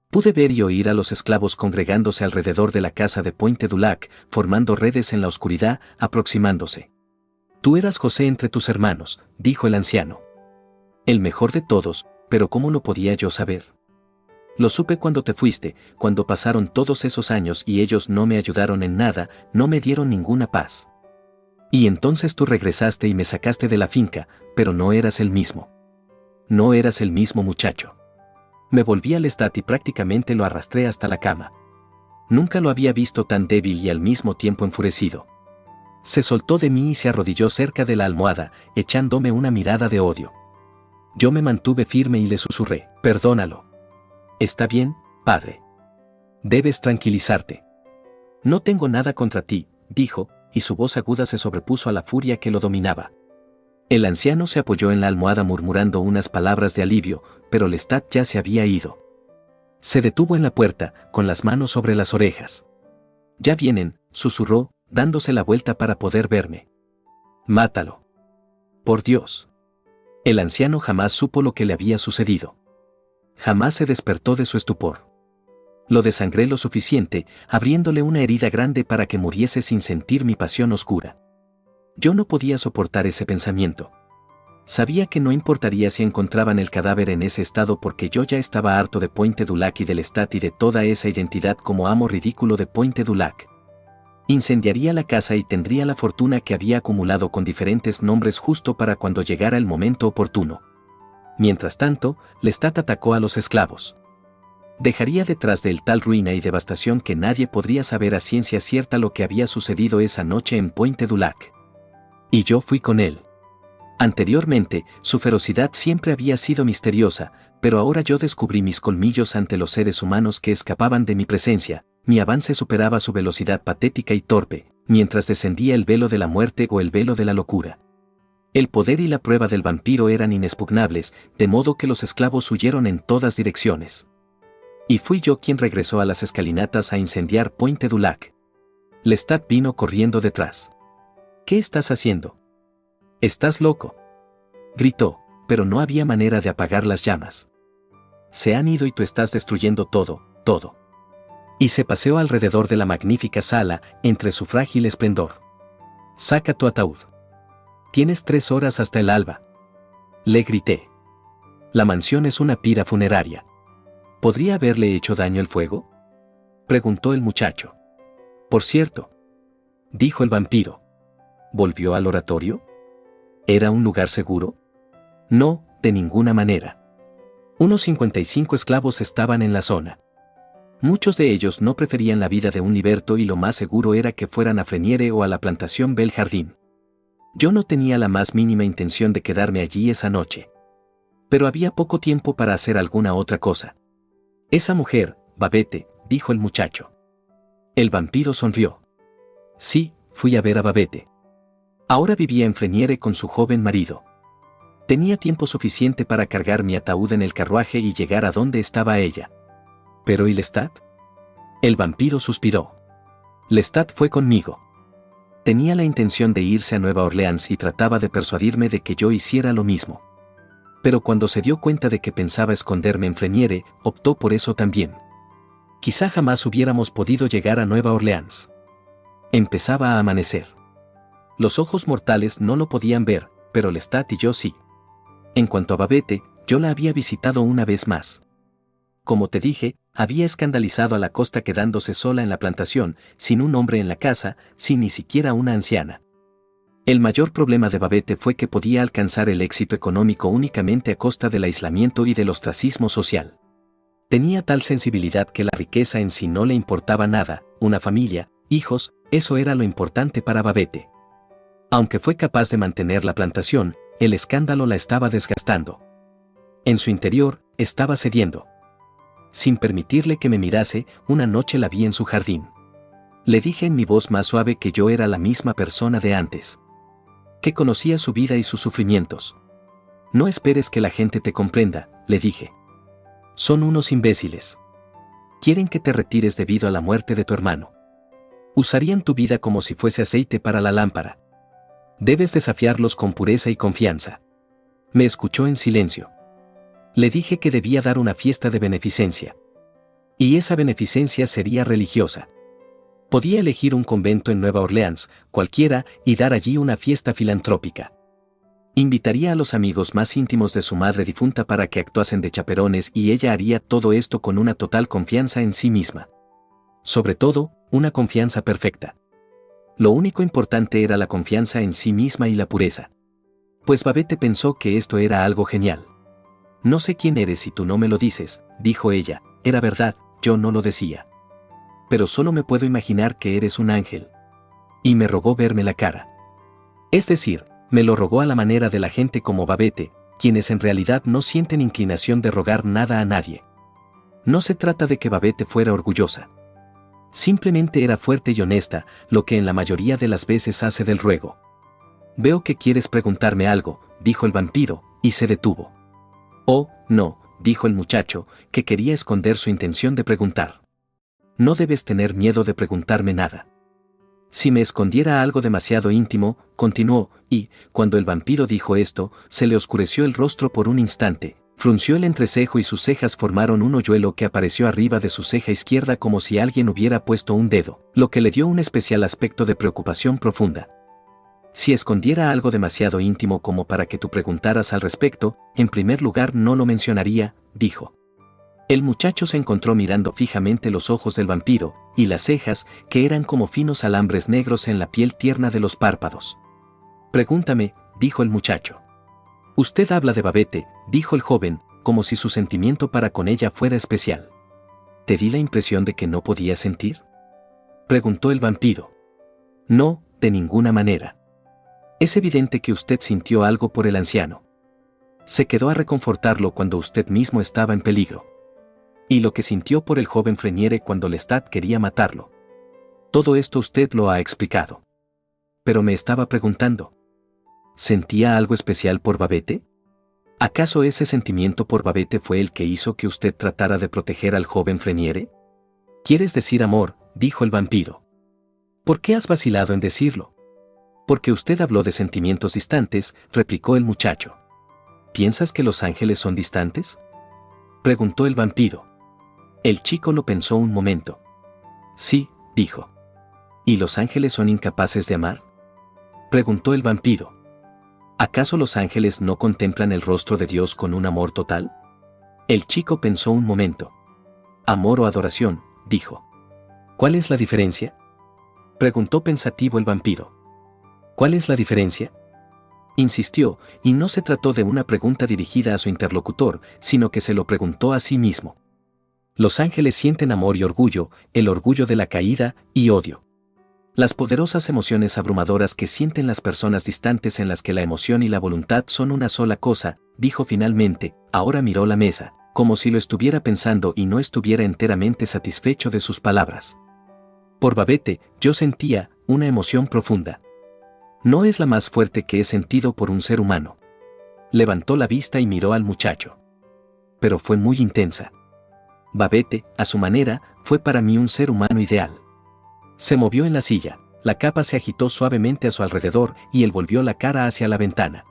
Pude ver y oír a los esclavos congregándose alrededor de la casa de Pointe du Lac, formando redes en la oscuridad, aproximándose. Tú eras José entre tus hermanos, dijo el anciano. El mejor de todos, pero ¿cómo lo podía yo saber? Lo supe cuando te fuiste, cuando pasaron todos esos años y ellos no me ayudaron en nada, no me dieron ninguna paz. Y entonces tú regresaste y me sacaste de la finca, pero no eras el mismo. No eras el mismo muchacho. Me volví al Lestat y prácticamente lo arrastré hasta la cama. Nunca lo había visto tan débil y al mismo tiempo enfurecido. Se soltó de mí y se arrodilló cerca de la almohada, echándome una mirada de odio. Yo me mantuve firme y le susurré, perdónalo. Está bien, padre. Debes tranquilizarte. No tengo nada contra ti, dijo, y su voz aguda se sobrepuso a la furia que lo dominaba. El anciano se apoyó en la almohada murmurando unas palabras de alivio, pero Lestat ya se había ido. Se detuvo en la puerta, con las manos sobre las orejas. Ya vienen, susurró, dándose la vuelta para poder verme. Mátalo. Por Dios. El anciano jamás supo lo que le había sucedido. Jamás se despertó de su estupor. Lo desangré lo suficiente, abriéndole una herida grande para que muriese sin sentir mi pasión oscura. Yo no podía soportar ese pensamiento. Sabía que no importaría si encontraban el cadáver en ese estado porque yo ya estaba harto de Pointe du Lac y del Lestat y de toda esa identidad como amo ridículo de Pointe du Lac. Incendiaría la casa y tendría la fortuna que había acumulado con diferentes nombres justo para cuando llegara el momento oportuno. Mientras tanto, Lestat atacó a los esclavos. Dejaría detrás de él tal ruina y devastación que nadie podría saber a ciencia cierta lo que había sucedido esa noche en Pointe du Lac. Y yo fui con él. Anteriormente, su ferocidad siempre había sido misteriosa, pero ahora yo descubrí mis colmillos ante los seres humanos que escapaban de mi presencia, mi avance superaba su velocidad patética y torpe, mientras descendía el velo de la muerte o el velo de la locura. El poder y la prueba del vampiro eran inexpugnables, de modo que los esclavos huyeron en todas direcciones. Y fui yo quien regresó a las escalinatas a incendiar Pointe du Lac. Lestat vino corriendo detrás. ¿Qué estás haciendo? Estás loco. Gritó, pero no había manera de apagar las llamas. Se han ido y tú estás destruyendo todo, todo. Y se paseó alrededor de la magnífica sala, entre su frágil esplendor. Saca tu ataúd. Tienes 3 horas hasta el alba. Le grité. La mansión es una pira funeraria. ¿Podría haberle hecho daño el fuego? Preguntó el muchacho. Por cierto, dijo el vampiro. ¿Volvió al oratorio? ¿Era un lugar seguro? No, de ninguna manera. Unos 55 esclavos estaban en la zona. Muchos de ellos no preferían la vida de un liberto y lo más seguro era que fueran a Freniere o a la plantación Bel Jardín. Yo no tenía la más mínima intención de quedarme allí esa noche. Pero había poco tiempo para hacer alguna otra cosa. Esa mujer, Babette, dijo el muchacho. El vampiro sonrió. Sí, fui a ver a Babette. Ahora vivía en Freniere con su joven marido. Tenía tiempo suficiente para cargar mi ataúd en el carruaje y llegar a donde estaba ella. ¿Pero y Lestat? El vampiro suspiró. Lestat fue conmigo. Tenía la intención de irse a Nueva Orleans y trataba de persuadirme de que yo hiciera lo mismo. Pero cuando se dio cuenta de que pensaba esconderme en Freniere, optó por eso también. Quizá jamás hubiéramos podido llegar a Nueva Orleans. Empezaba a amanecer. Los ojos mortales no lo podían ver, pero Lestat y yo sí. En cuanto a Babette, yo la había visitado una vez más. Como te dije, había escandalizado a la costa quedándose sola en la plantación, sin un hombre en la casa, sin ni siquiera una anciana. El mayor problema de Babette fue que podía alcanzar el éxito económico únicamente a costa del aislamiento y del ostracismo social. Tenía tal sensibilidad que la riqueza en sí no le importaba nada, una familia, hijos, eso era lo importante para Babette. Aunque fue capaz de mantener la plantación, el escándalo la estaba desgastando. En su interior, estaba cediendo. Sin permitirle que me mirase, una noche la vi en su jardín. Le dije en mi voz más suave que yo era la misma persona de antes. Que conocía su vida y sus sufrimientos. No esperes que la gente te comprenda, le dije. Son unos imbéciles. Quieren que te retires debido a la muerte de tu hermano. Usarían tu vida como si fuese aceite para la lámpara. Debes desafiarlos con pureza y confianza. Me escuchó en silencio. Le dije que debía dar una fiesta de beneficencia. Y esa beneficencia sería religiosa. Podía elegir un convento en Nueva Orleans, cualquiera, y dar allí una fiesta filantrópica. Invitaría a los amigos más íntimos de su madre difunta para que actuasen de chaperones y ella haría todo esto con una total confianza en sí misma. Sobre todo, una confianza perfecta. Lo único importante era la confianza en sí misma y la pureza. Pues Babette pensó que esto era algo genial. No sé quién eres si tú no me lo dices, dijo ella. Era verdad, yo no lo decía. Pero solo me puedo imaginar que eres un ángel. Y me rogó verme la cara. Es decir, me lo rogó a la manera de la gente como Babette, quienes en realidad no sienten inclinación de rogar nada a nadie. No se trata de que Babette fuera orgullosa. Simplemente era fuerte y honesta, lo que en la mayoría de las veces hace del ruego. Veo que quieres preguntarme algo, dijo el vampiro, y se detuvo. Oh, no, dijo el muchacho, que quería esconder su intención de preguntar. No debes tener miedo de preguntarme nada. Si me escondiera algo demasiado íntimo, continuó, y, cuando el vampiro dijo esto, se le oscureció el rostro por un instante, frunció el entrecejo y sus cejas formaron un hoyuelo que apareció arriba de su ceja izquierda como si alguien hubiera puesto un dedo, lo que le dio un especial aspecto de preocupación profunda. Si escondiera algo demasiado íntimo como para que tú preguntaras al respecto, en primer lugar no lo mencionaría, dijo. El muchacho se encontró mirando fijamente los ojos del vampiro, y las cejas, que eran como finos alambres negros en la piel tierna de los párpados. Pregúntame, dijo el muchacho. Usted habla de Babette, dijo el joven, como si su sentimiento para con ella fuera especial. ¿Te di la impresión de que no podía sentir? Preguntó el vampiro. No, de ninguna manera. Es evidente que usted sintió algo por el anciano. Se quedó a reconfortarlo cuando usted mismo estaba en peligro. Y lo que sintió por el joven Freniere cuando Lestat quería matarlo. Todo esto usted lo ha explicado. Pero me estaba preguntando. ¿Sentía algo especial por Babette? ¿Acaso ese sentimiento por Babette fue el que hizo que usted tratara de proteger al joven Freniere? ¿Quieres decir amor?, dijo el vampiro. ¿Por qué has vacilado en decirlo? Porque usted habló de sentimientos distantes, replicó el muchacho. ¿Piensas que los ángeles son distantes?, preguntó el vampiro. El chico lo pensó un momento. Sí, dijo. ¿Y los ángeles son incapaces de amar?, preguntó el vampiro. ¿Acaso los ángeles no contemplan el rostro de Dios con un amor total? El chico pensó un momento. Amor o adoración, dijo. ¿Cuál es la diferencia?, preguntó pensativo el vampiro. ¿Cuál es la diferencia?, insistió, y no se trató de una pregunta dirigida a su interlocutor, sino que se lo preguntó a sí mismo. Los ángeles sienten amor y orgullo, el orgullo de la caída, y odio. Las poderosas emociones abrumadoras que sienten las personas distantes en las que la emoción y la voluntad son una sola cosa, dijo finalmente. Ahora miró la mesa, como si lo estuviera pensando y no estuviera enteramente satisfecho de sus palabras. Por Babette, yo sentía una emoción profunda. No es la más fuerte que he sentido por un ser humano. Levantó la vista y miró al muchacho. Pero fue muy intensa. Babette, a su manera, fue para mí un ser humano ideal. Se movió en la silla, la capa se agitó suavemente a su alrededor y él volvió la cara hacia la ventana.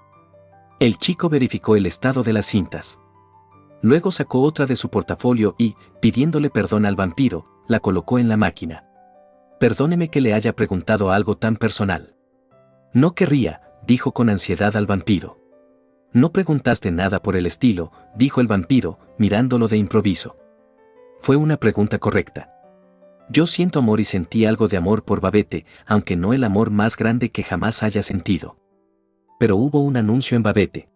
El chico verificó el estado de las cintas. Luego sacó otra de su portafolio y, pidiéndole perdón al vampiro, la colocó en la máquina. Perdóneme que le haya preguntado algo tan personal. No querría, dijo con ansiedad al vampiro. No preguntaste nada por el estilo, dijo el vampiro, mirándolo de improviso. Fue una pregunta correcta. Yo siento amor y sentí algo de amor por Babette, aunque no el amor más grande que jamás haya sentido. Pero hubo un anuncio en Babette.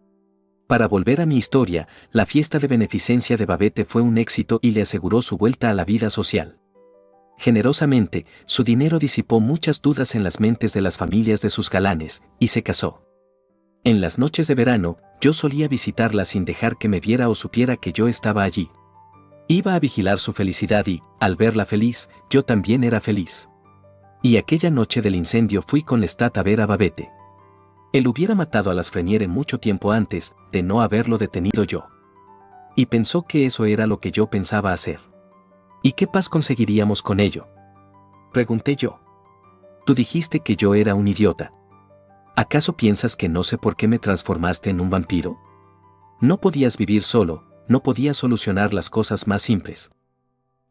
Para volver a mi historia, la fiesta de beneficencia de Babette fue un éxito y le aseguró su vuelta a la vida social. Generosamente, su dinero disipó muchas dudas en las mentes de las familias de sus galanes, y se casó. En las noches de verano, yo solía visitarla sin dejar que me viera o supiera que yo estaba allí. Iba a vigilar su felicidad y, al verla feliz, yo también era feliz. Y aquella noche del incendio fui con Lestat a ver a Babette. Él hubiera matado a Lafrenière mucho tiempo antes de no haberlo detenido yo. Y pensó que eso era lo que yo pensaba hacer. ¿Y qué paz conseguiríamos con ello? Pregunté yo. Tú dijiste que yo era un idiota. ¿Acaso piensas que no sé por qué me transformaste en un vampiro? No podías vivir solo, no podías solucionar las cosas más simples.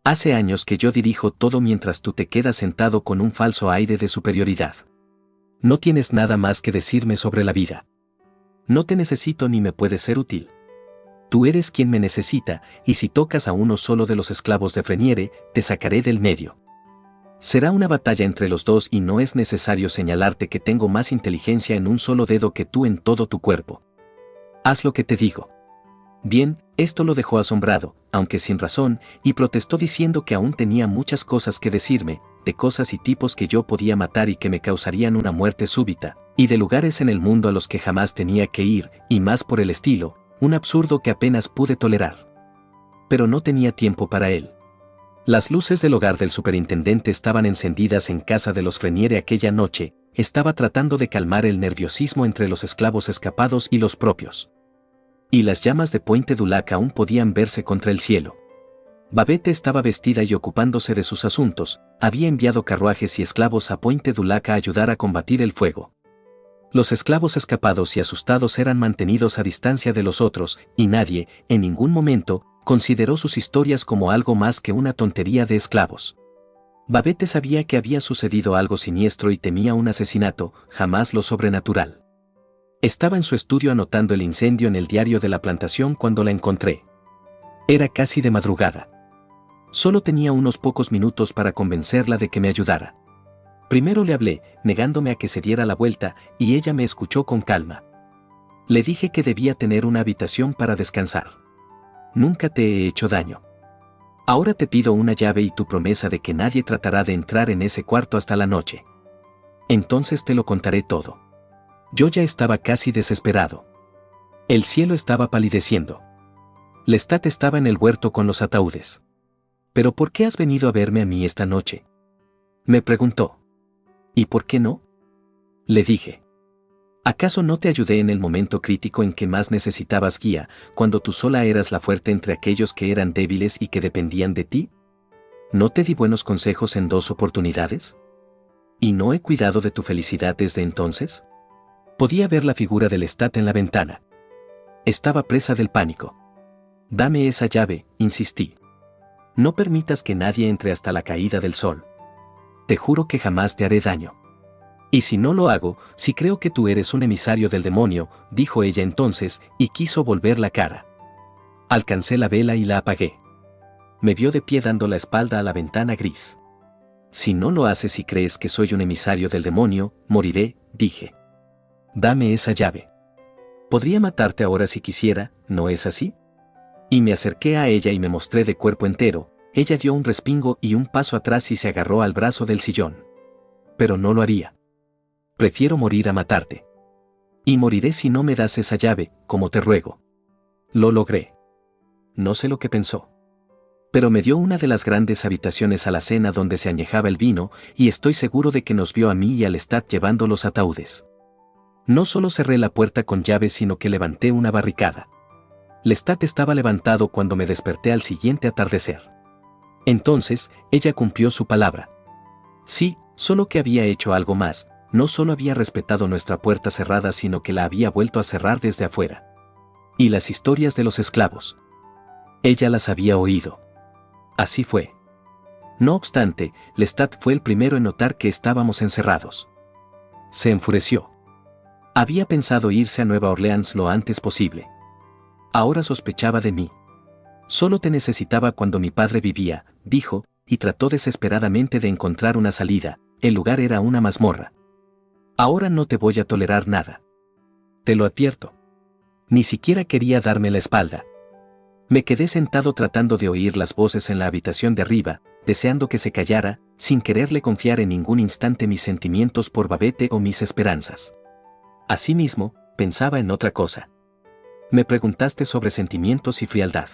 Hace años que yo dirijo todo mientras tú te quedas sentado con un falso aire de superioridad. No tienes nada más que decirme sobre la vida. No te necesito ni me puedes ser útil. Tú eres quien me necesita, y si tocas a uno solo de los esclavos de Frenière, te sacaré del medio. Será una batalla entre los dos y no es necesario señalarte que tengo más inteligencia en un solo dedo que tú en todo tu cuerpo. Haz lo que te digo. Bien, esto lo dejó asombrado, aunque sin razón, y protestó diciendo que aún tenía muchas cosas que decirme, de cosas y tipos que yo podía matar y que me causarían una muerte súbita, y de lugares en el mundo a los que jamás tenía que ir, y más por el estilo, un absurdo que apenas pude tolerar. Pero no tenía tiempo para él. Las luces del hogar del superintendente estaban encendidas en casa de los Frenière aquella noche, estaba tratando de calmar el nerviosismo entre los esclavos escapados y los propios. Y las llamas de Pointe du Lac aún podían verse contra el cielo. Babette estaba vestida y ocupándose de sus asuntos, había enviado carruajes y esclavos a Pointe du Lac a ayudar a combatir el fuego. Los esclavos escapados y asustados eran mantenidos a distancia de los otros, y nadie, en ningún momento, consideró sus historias como algo más que una tontería de esclavos. Babette sabía que había sucedido algo siniestro y temía un asesinato, jamás lo sobrenatural. Estaba en su estudio anotando el incendio en el diario de la plantación cuando la encontré. Era casi de madrugada. Solo tenía unos pocos minutos para convencerla de que me ayudara. Primero le hablé, negándome a que se diera la vuelta, y ella me escuchó con calma. Le dije que debía tener una habitación para descansar. Nunca te he hecho daño. Ahora te pido una llave y tu promesa de que nadie tratará de entrar en ese cuarto hasta la noche. Entonces te lo contaré todo. Yo ya estaba casi desesperado. El cielo estaba palideciendo. Lestat estaba en el huerto con los ataúdes. ¿Pero por qué has venido a verme a mí esta noche?, me preguntó. ¿Y por qué no?, le dije. ¿Acaso no te ayudé en el momento crítico en que más necesitabas guía, cuando tú sola eras la fuerte entre aquellos que eran débiles y que dependían de ti? ¿No te di buenos consejos en 2 oportunidades? ¿Y no he cuidado de tu felicidad desde entonces? Podía ver la figura de Lestat en la ventana. Estaba presa del pánico. Dame esa llave, insistí. No permitas que nadie entre hasta la caída del sol. Te juro que jamás te haré daño. Y si no lo hago, si creo que tú eres un emisario del demonio, dijo ella entonces, y quiso volver la cara. Alcancé la vela y la apagué. Me vio de pie dando la espalda a la ventana gris. Si no lo haces y crees que soy un emisario del demonio, moriré, dije. Dame esa llave. Podría matarte ahora si quisiera, ¿no es así? Y me acerqué a ella y me mostré de cuerpo entero. Ella dio un respingo y un paso atrás y se agarró al brazo del sillón. Pero no lo haría. Prefiero morir a matarte. Y moriré si no me das esa llave, como te ruego. Lo logré. No sé lo que pensó. Pero me dio una de las grandes habitaciones alacena donde se añejaba el vino, y estoy seguro de que nos vio a mí y a Lestat llevando los ataúdes. No solo cerré la puerta con llave, sino que levanté una barricada. Lestat estaba levantado cuando me desperté al siguiente atardecer. Entonces, ella cumplió su palabra. Sí, solo que había hecho algo más, no solo había respetado nuestra puerta cerrada, sino que la había vuelto a cerrar desde afuera. Y las historias de los esclavos. Ella las había oído. Así fue. No obstante, Lestat fue el primero en notar que estábamos encerrados. Se enfureció. Había pensado irse a Nueva Orleans lo antes posible. Ahora sospechaba de mí. Solo te necesitaba cuando mi padre vivía, dijo, y trató desesperadamente de encontrar una salida. El lugar era una mazmorra. Ahora no te voy a tolerar nada. Te lo advierto. Ni siquiera quería darme la espalda. Me quedé sentado tratando de oír las voces en la habitación de arriba, deseando que se callara, sin quererle confiar en ningún instante mis sentimientos por Babette o mis esperanzas. Asimismo, pensaba en otra cosa. Me preguntaste sobre sentimientos y frialdad.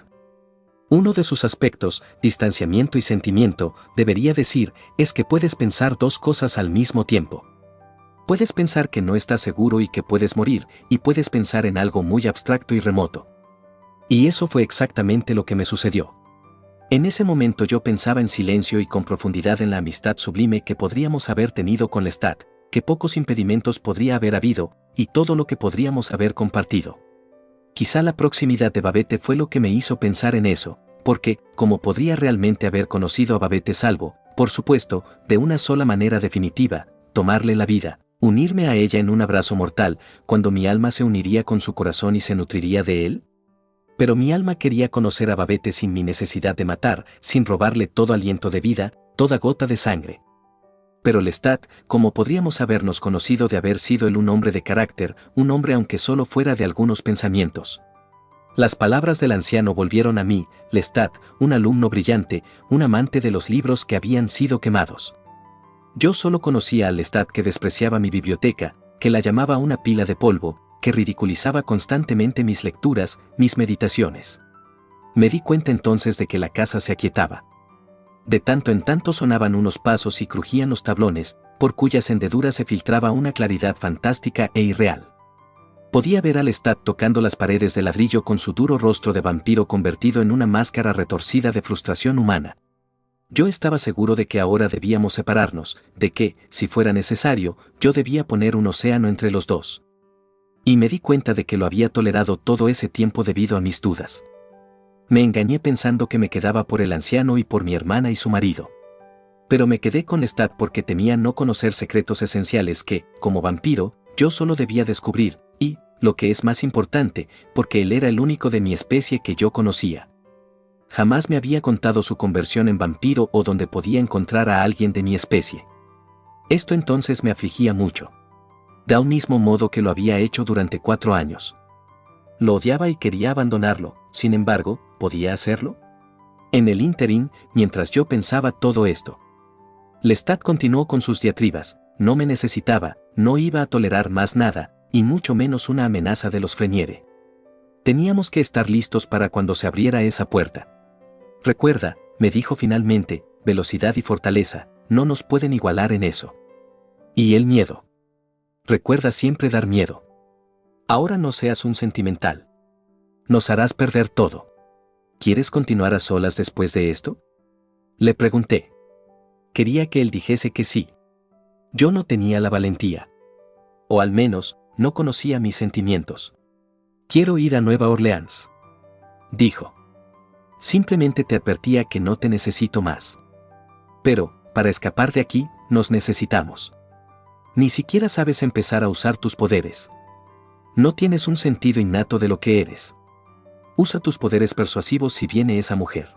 Uno de sus aspectos, distanciamiento y sentimiento, debería decir, es que puedes pensar dos cosas al mismo tiempo. Puedes pensar que no estás seguro y que puedes morir, y puedes pensar en algo muy abstracto y remoto. Y eso fue exactamente lo que me sucedió. En ese momento yo pensaba en silencio y con profundidad en la amistad sublime que podríamos haber tenido con Lestat, que pocos impedimentos podría haber habido, y todo lo que podríamos haber compartido. Quizá la proximidad de Babette fue lo que me hizo pensar en eso, porque, como podría realmente haber conocido a Babette salvo, por supuesto, de una sola manera definitiva, tomarle la vida, unirme a ella en un abrazo mortal, cuando mi alma se uniría con su corazón y se nutriría de él? Pero mi alma quería conocer a Babette sin mi necesidad de matar, sin robarle todo aliento de vida, toda gota de sangre. Pero Lestat, como podríamos habernos conocido de haber sido él un hombre de carácter, un hombre aunque solo fuera de algunos pensamientos. Las palabras del anciano volvieron a mí, Lestat, un alumno brillante, un amante de los libros que habían sido quemados. Yo solo conocía a Lestat que despreciaba mi biblioteca, que la llamaba una pila de polvo, que ridiculizaba constantemente mis lecturas, mis meditaciones. Me di cuenta entonces de que la casa se aquietaba. De tanto en tanto sonaban unos pasos y crujían los tablones, por cuyas hendeduras se filtraba una claridad fantástica e irreal. Podía ver a Lestat tocando las paredes de ladrillo con su duro rostro de vampiro convertido en una máscara retorcida de frustración humana. Yo estaba seguro de que ahora debíamos separarnos, de que, si fuera necesario, yo debía poner un océano entre los dos. Y me di cuenta de que lo había tolerado todo ese tiempo debido a mis dudas. Me engañé pensando que me quedaba por el anciano y por mi hermana y su marido. Pero me quedé con Lestat porque temía no conocer secretos esenciales que, como vampiro, yo solo debía descubrir, y, lo que es más importante, porque él era el único de mi especie que yo conocía. Jamás me había contado su conversión en vampiro o donde podía encontrar a alguien de mi especie. Esto entonces me afligía mucho. De un mismo modo que lo había hecho durante 4 años. Lo odiaba y quería abandonarlo, sin embargo, ¿podía hacerlo? En el ínterin, mientras yo pensaba todo esto, Lestat continuó con sus diatribas, no me necesitaba, no iba a tolerar más nada, y mucho menos una amenaza de los Freniere. Teníamos que estar listos para cuando se abriera esa puerta. Recuerda, me dijo finalmente, velocidad y fortaleza, no nos pueden igualar en eso. Y el miedo. Recuerda siempre dar miedo. Ahora no seas un sentimental. Nos harás perder todo. ¿Quieres continuar a solas después de esto? Le pregunté. Quería que él dijese que sí. Yo no tenía la valentía. O al menos, no conocía mis sentimientos. Quiero ir a Nueva Orleans. Dijo. Simplemente te advertía que no te necesito más. Pero, para escapar de aquí, nos necesitamos. Ni siquiera sabes empezar a usar tus poderes. No tienes un sentido innato de lo que eres. Usa tus poderes persuasivos si viene esa mujer.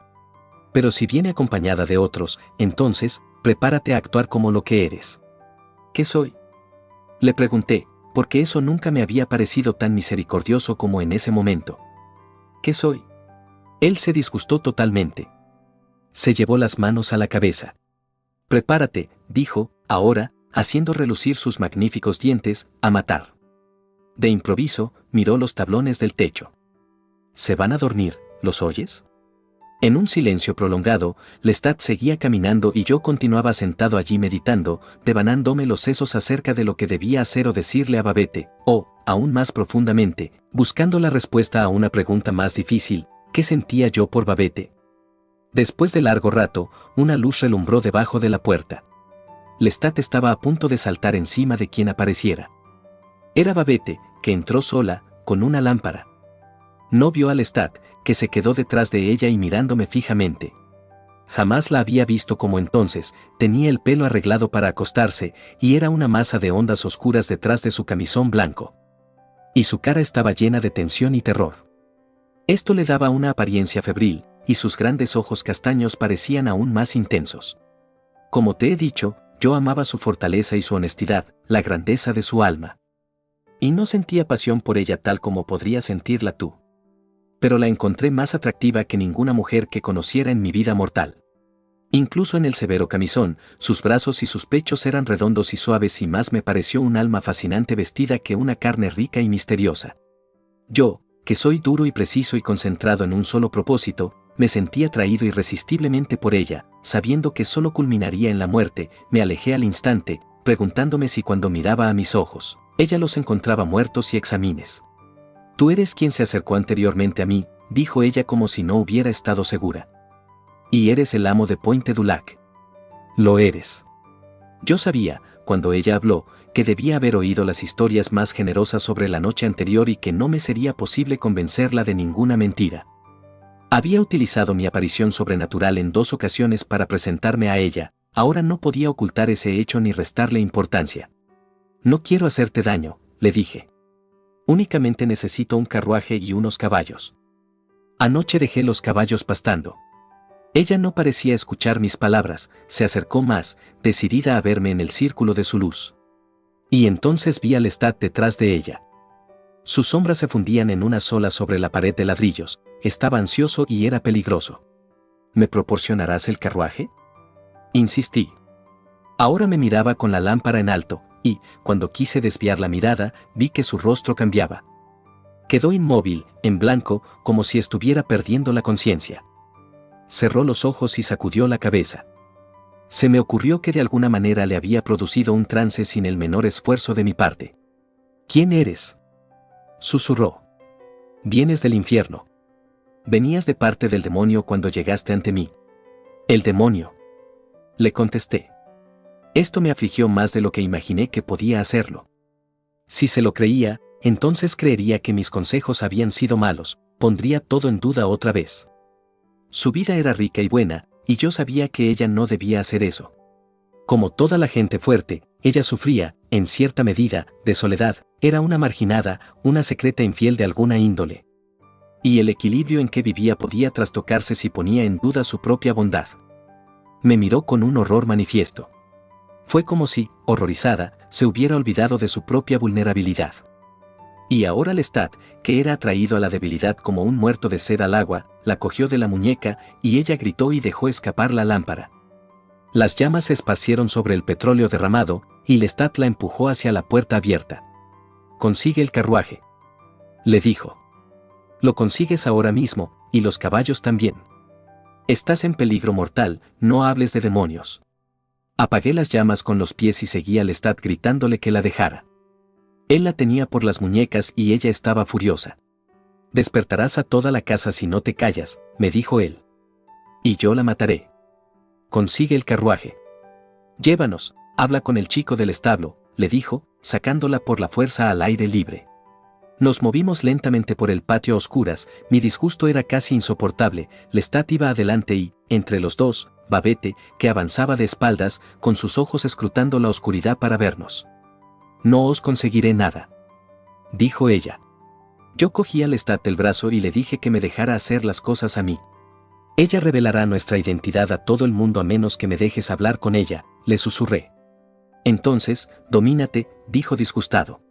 Pero si viene acompañada de otros, entonces, prepárate a actuar como lo que eres. ¿Qué soy? Le pregunté, porque eso nunca me había parecido tan misericordioso como en ese momento. ¿Qué soy? Él se disgustó totalmente. Se llevó las manos a la cabeza. Prepárate, dijo, ahora, haciendo relucir sus magníficos dientes, a matar. De improviso, miró los tablones del techo. ¿Se van a dormir, los oyes? En un silencio prolongado, Lestat seguía caminando y yo continuaba sentado allí meditando, devanándome los sesos acerca de lo que debía hacer o decirle a Babette, o, aún más profundamente, buscando la respuesta a una pregunta más difícil, ¿qué sentía yo por Babette? Después de largo rato, una luz relumbró debajo de la puerta. Lestat estaba a punto de saltar encima de quien apareciera. Era Babette, que entró sola, con una lámpara. No vio a Lestat, que se quedó detrás de ella y mirándome fijamente. Jamás la había visto como entonces, tenía el pelo arreglado para acostarse, y era una masa de ondas oscuras detrás de su camisón blanco. Y su cara estaba llena de tensión y terror. Esto le daba una apariencia febril, y sus grandes ojos castaños parecían aún más intensos. Como te he dicho, yo amaba su fortaleza y su honestidad, la grandeza de su alma. Y no sentía pasión por ella tal como podrías sentirla tú. Pero la encontré más atractiva que ninguna mujer que conociera en mi vida mortal. Incluso en el severo camisón, sus brazos y sus pechos eran redondos y suaves y más me pareció un alma fascinante vestida que una carne rica y misteriosa. Yo, que soy duro y preciso y concentrado en un solo propósito, me sentí atraído irresistiblemente por ella, sabiendo que solo culminaría en la muerte, me alejé al instante, preguntándome si cuando miraba a mis ojos, ella los encontraba muertos y examines. Tú eres quien se acercó anteriormente a mí, dijo ella como si no hubiera estado segura. Y eres el amo de Pointe du Lac. Lo eres. Yo sabía, cuando ella habló, que debía haber oído las historias más generosas sobre la noche anterior y que no me sería posible convencerla de ninguna mentira. Había utilizado mi aparición sobrenatural en 2 ocasiones para presentarme a ella, ahora no podía ocultar ese hecho ni restarle importancia. No quiero hacerte daño, le dije. Únicamente necesito un carruaje y unos caballos. Anoche dejé los caballos pastando. Ella no parecía escuchar mis palabras, se acercó más, decidida a verme en el círculo de su luz. Y entonces vi a Lestat detrás de ella. Sus sombras se fundían en una sola sobre la pared de ladrillos, estaba ansioso y era peligroso. ¿Me proporcionarás el carruaje? Insistí. Ahora me miraba con la lámpara en alto, y, cuando quise desviar la mirada, vi que su rostro cambiaba. Quedó inmóvil, en blanco, como si estuviera perdiendo la conciencia. Cerró los ojos y sacudió la cabeza. Se me ocurrió que de alguna manera le había producido un trance sin el menor esfuerzo de mi parte. ¿Quién eres?, susurró. Vienes del infierno. Venías de parte del demonio cuando llegaste ante mí. El demonio. Le contesté. Esto me afligió más de lo que imaginé que podía hacerlo. Si se lo creía, entonces creería que mis consejos habían sido malos, pondría todo en duda otra vez. Su vida era rica y buena, y yo sabía que ella no debía hacer eso. Como toda la gente fuerte, ella sufría, en cierta medida, de soledad, era una marginada, una secreta infiel de alguna índole. Y el equilibrio en que vivía podía trastocarse si ponía en duda su propia bondad. Me miró con un horror manifiesto. Fue como si, horrorizada, se hubiera olvidado de su propia vulnerabilidad. Y ahora Lestat, que era atraído a la debilidad como un muerto de sed al agua, la cogió de la muñeca y ella gritó y dejó escapar la lámpara. Las llamas se esparcieron sobre el petróleo derramado y Lestat la empujó hacia la puerta abierta. «Consigue el carruaje», le dijo. «Lo consigues ahora mismo, y los caballos también. Estás en peligro mortal, no hables de demonios». Apagué las llamas con los pies y seguí a Lestat gritándole que la dejara. Él la tenía por las muñecas y ella estaba furiosa. «Despertarás a toda la casa si no te callas», me dijo él. «Y yo la mataré. Consigue el carruaje. Llévanos, habla con el chico del establo», le dijo, sacándola por la fuerza al aire libre. Nos movimos lentamente por el patio a oscuras, mi disgusto era casi insoportable, Lestat iba adelante y, entre los dos, Babette, que avanzaba de espaldas, con sus ojos escrutando la oscuridad para vernos. «No os conseguiré nada», dijo ella. Yo cogí a Lestat del brazo y le dije que me dejara hacer las cosas a mí. «Ella revelará nuestra identidad a todo el mundo a menos que me dejes hablar con ella», le susurré. «Entonces, domínate», dijo disgustado.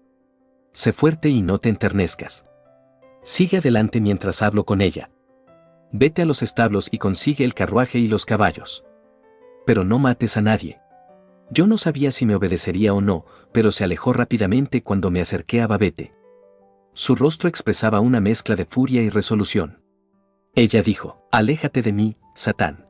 «Sé fuerte y no te enternezcas. Sigue adelante mientras hablo con ella. Vete a los establos y consigue el carruaje y los caballos. Pero no mates a nadie». Yo no sabía si me obedecería o no, pero se alejó rápidamente cuando me acerqué a Babette. Su rostro expresaba una mezcla de furia y resolución. Ella dijo: «Aléjate de mí, Satán».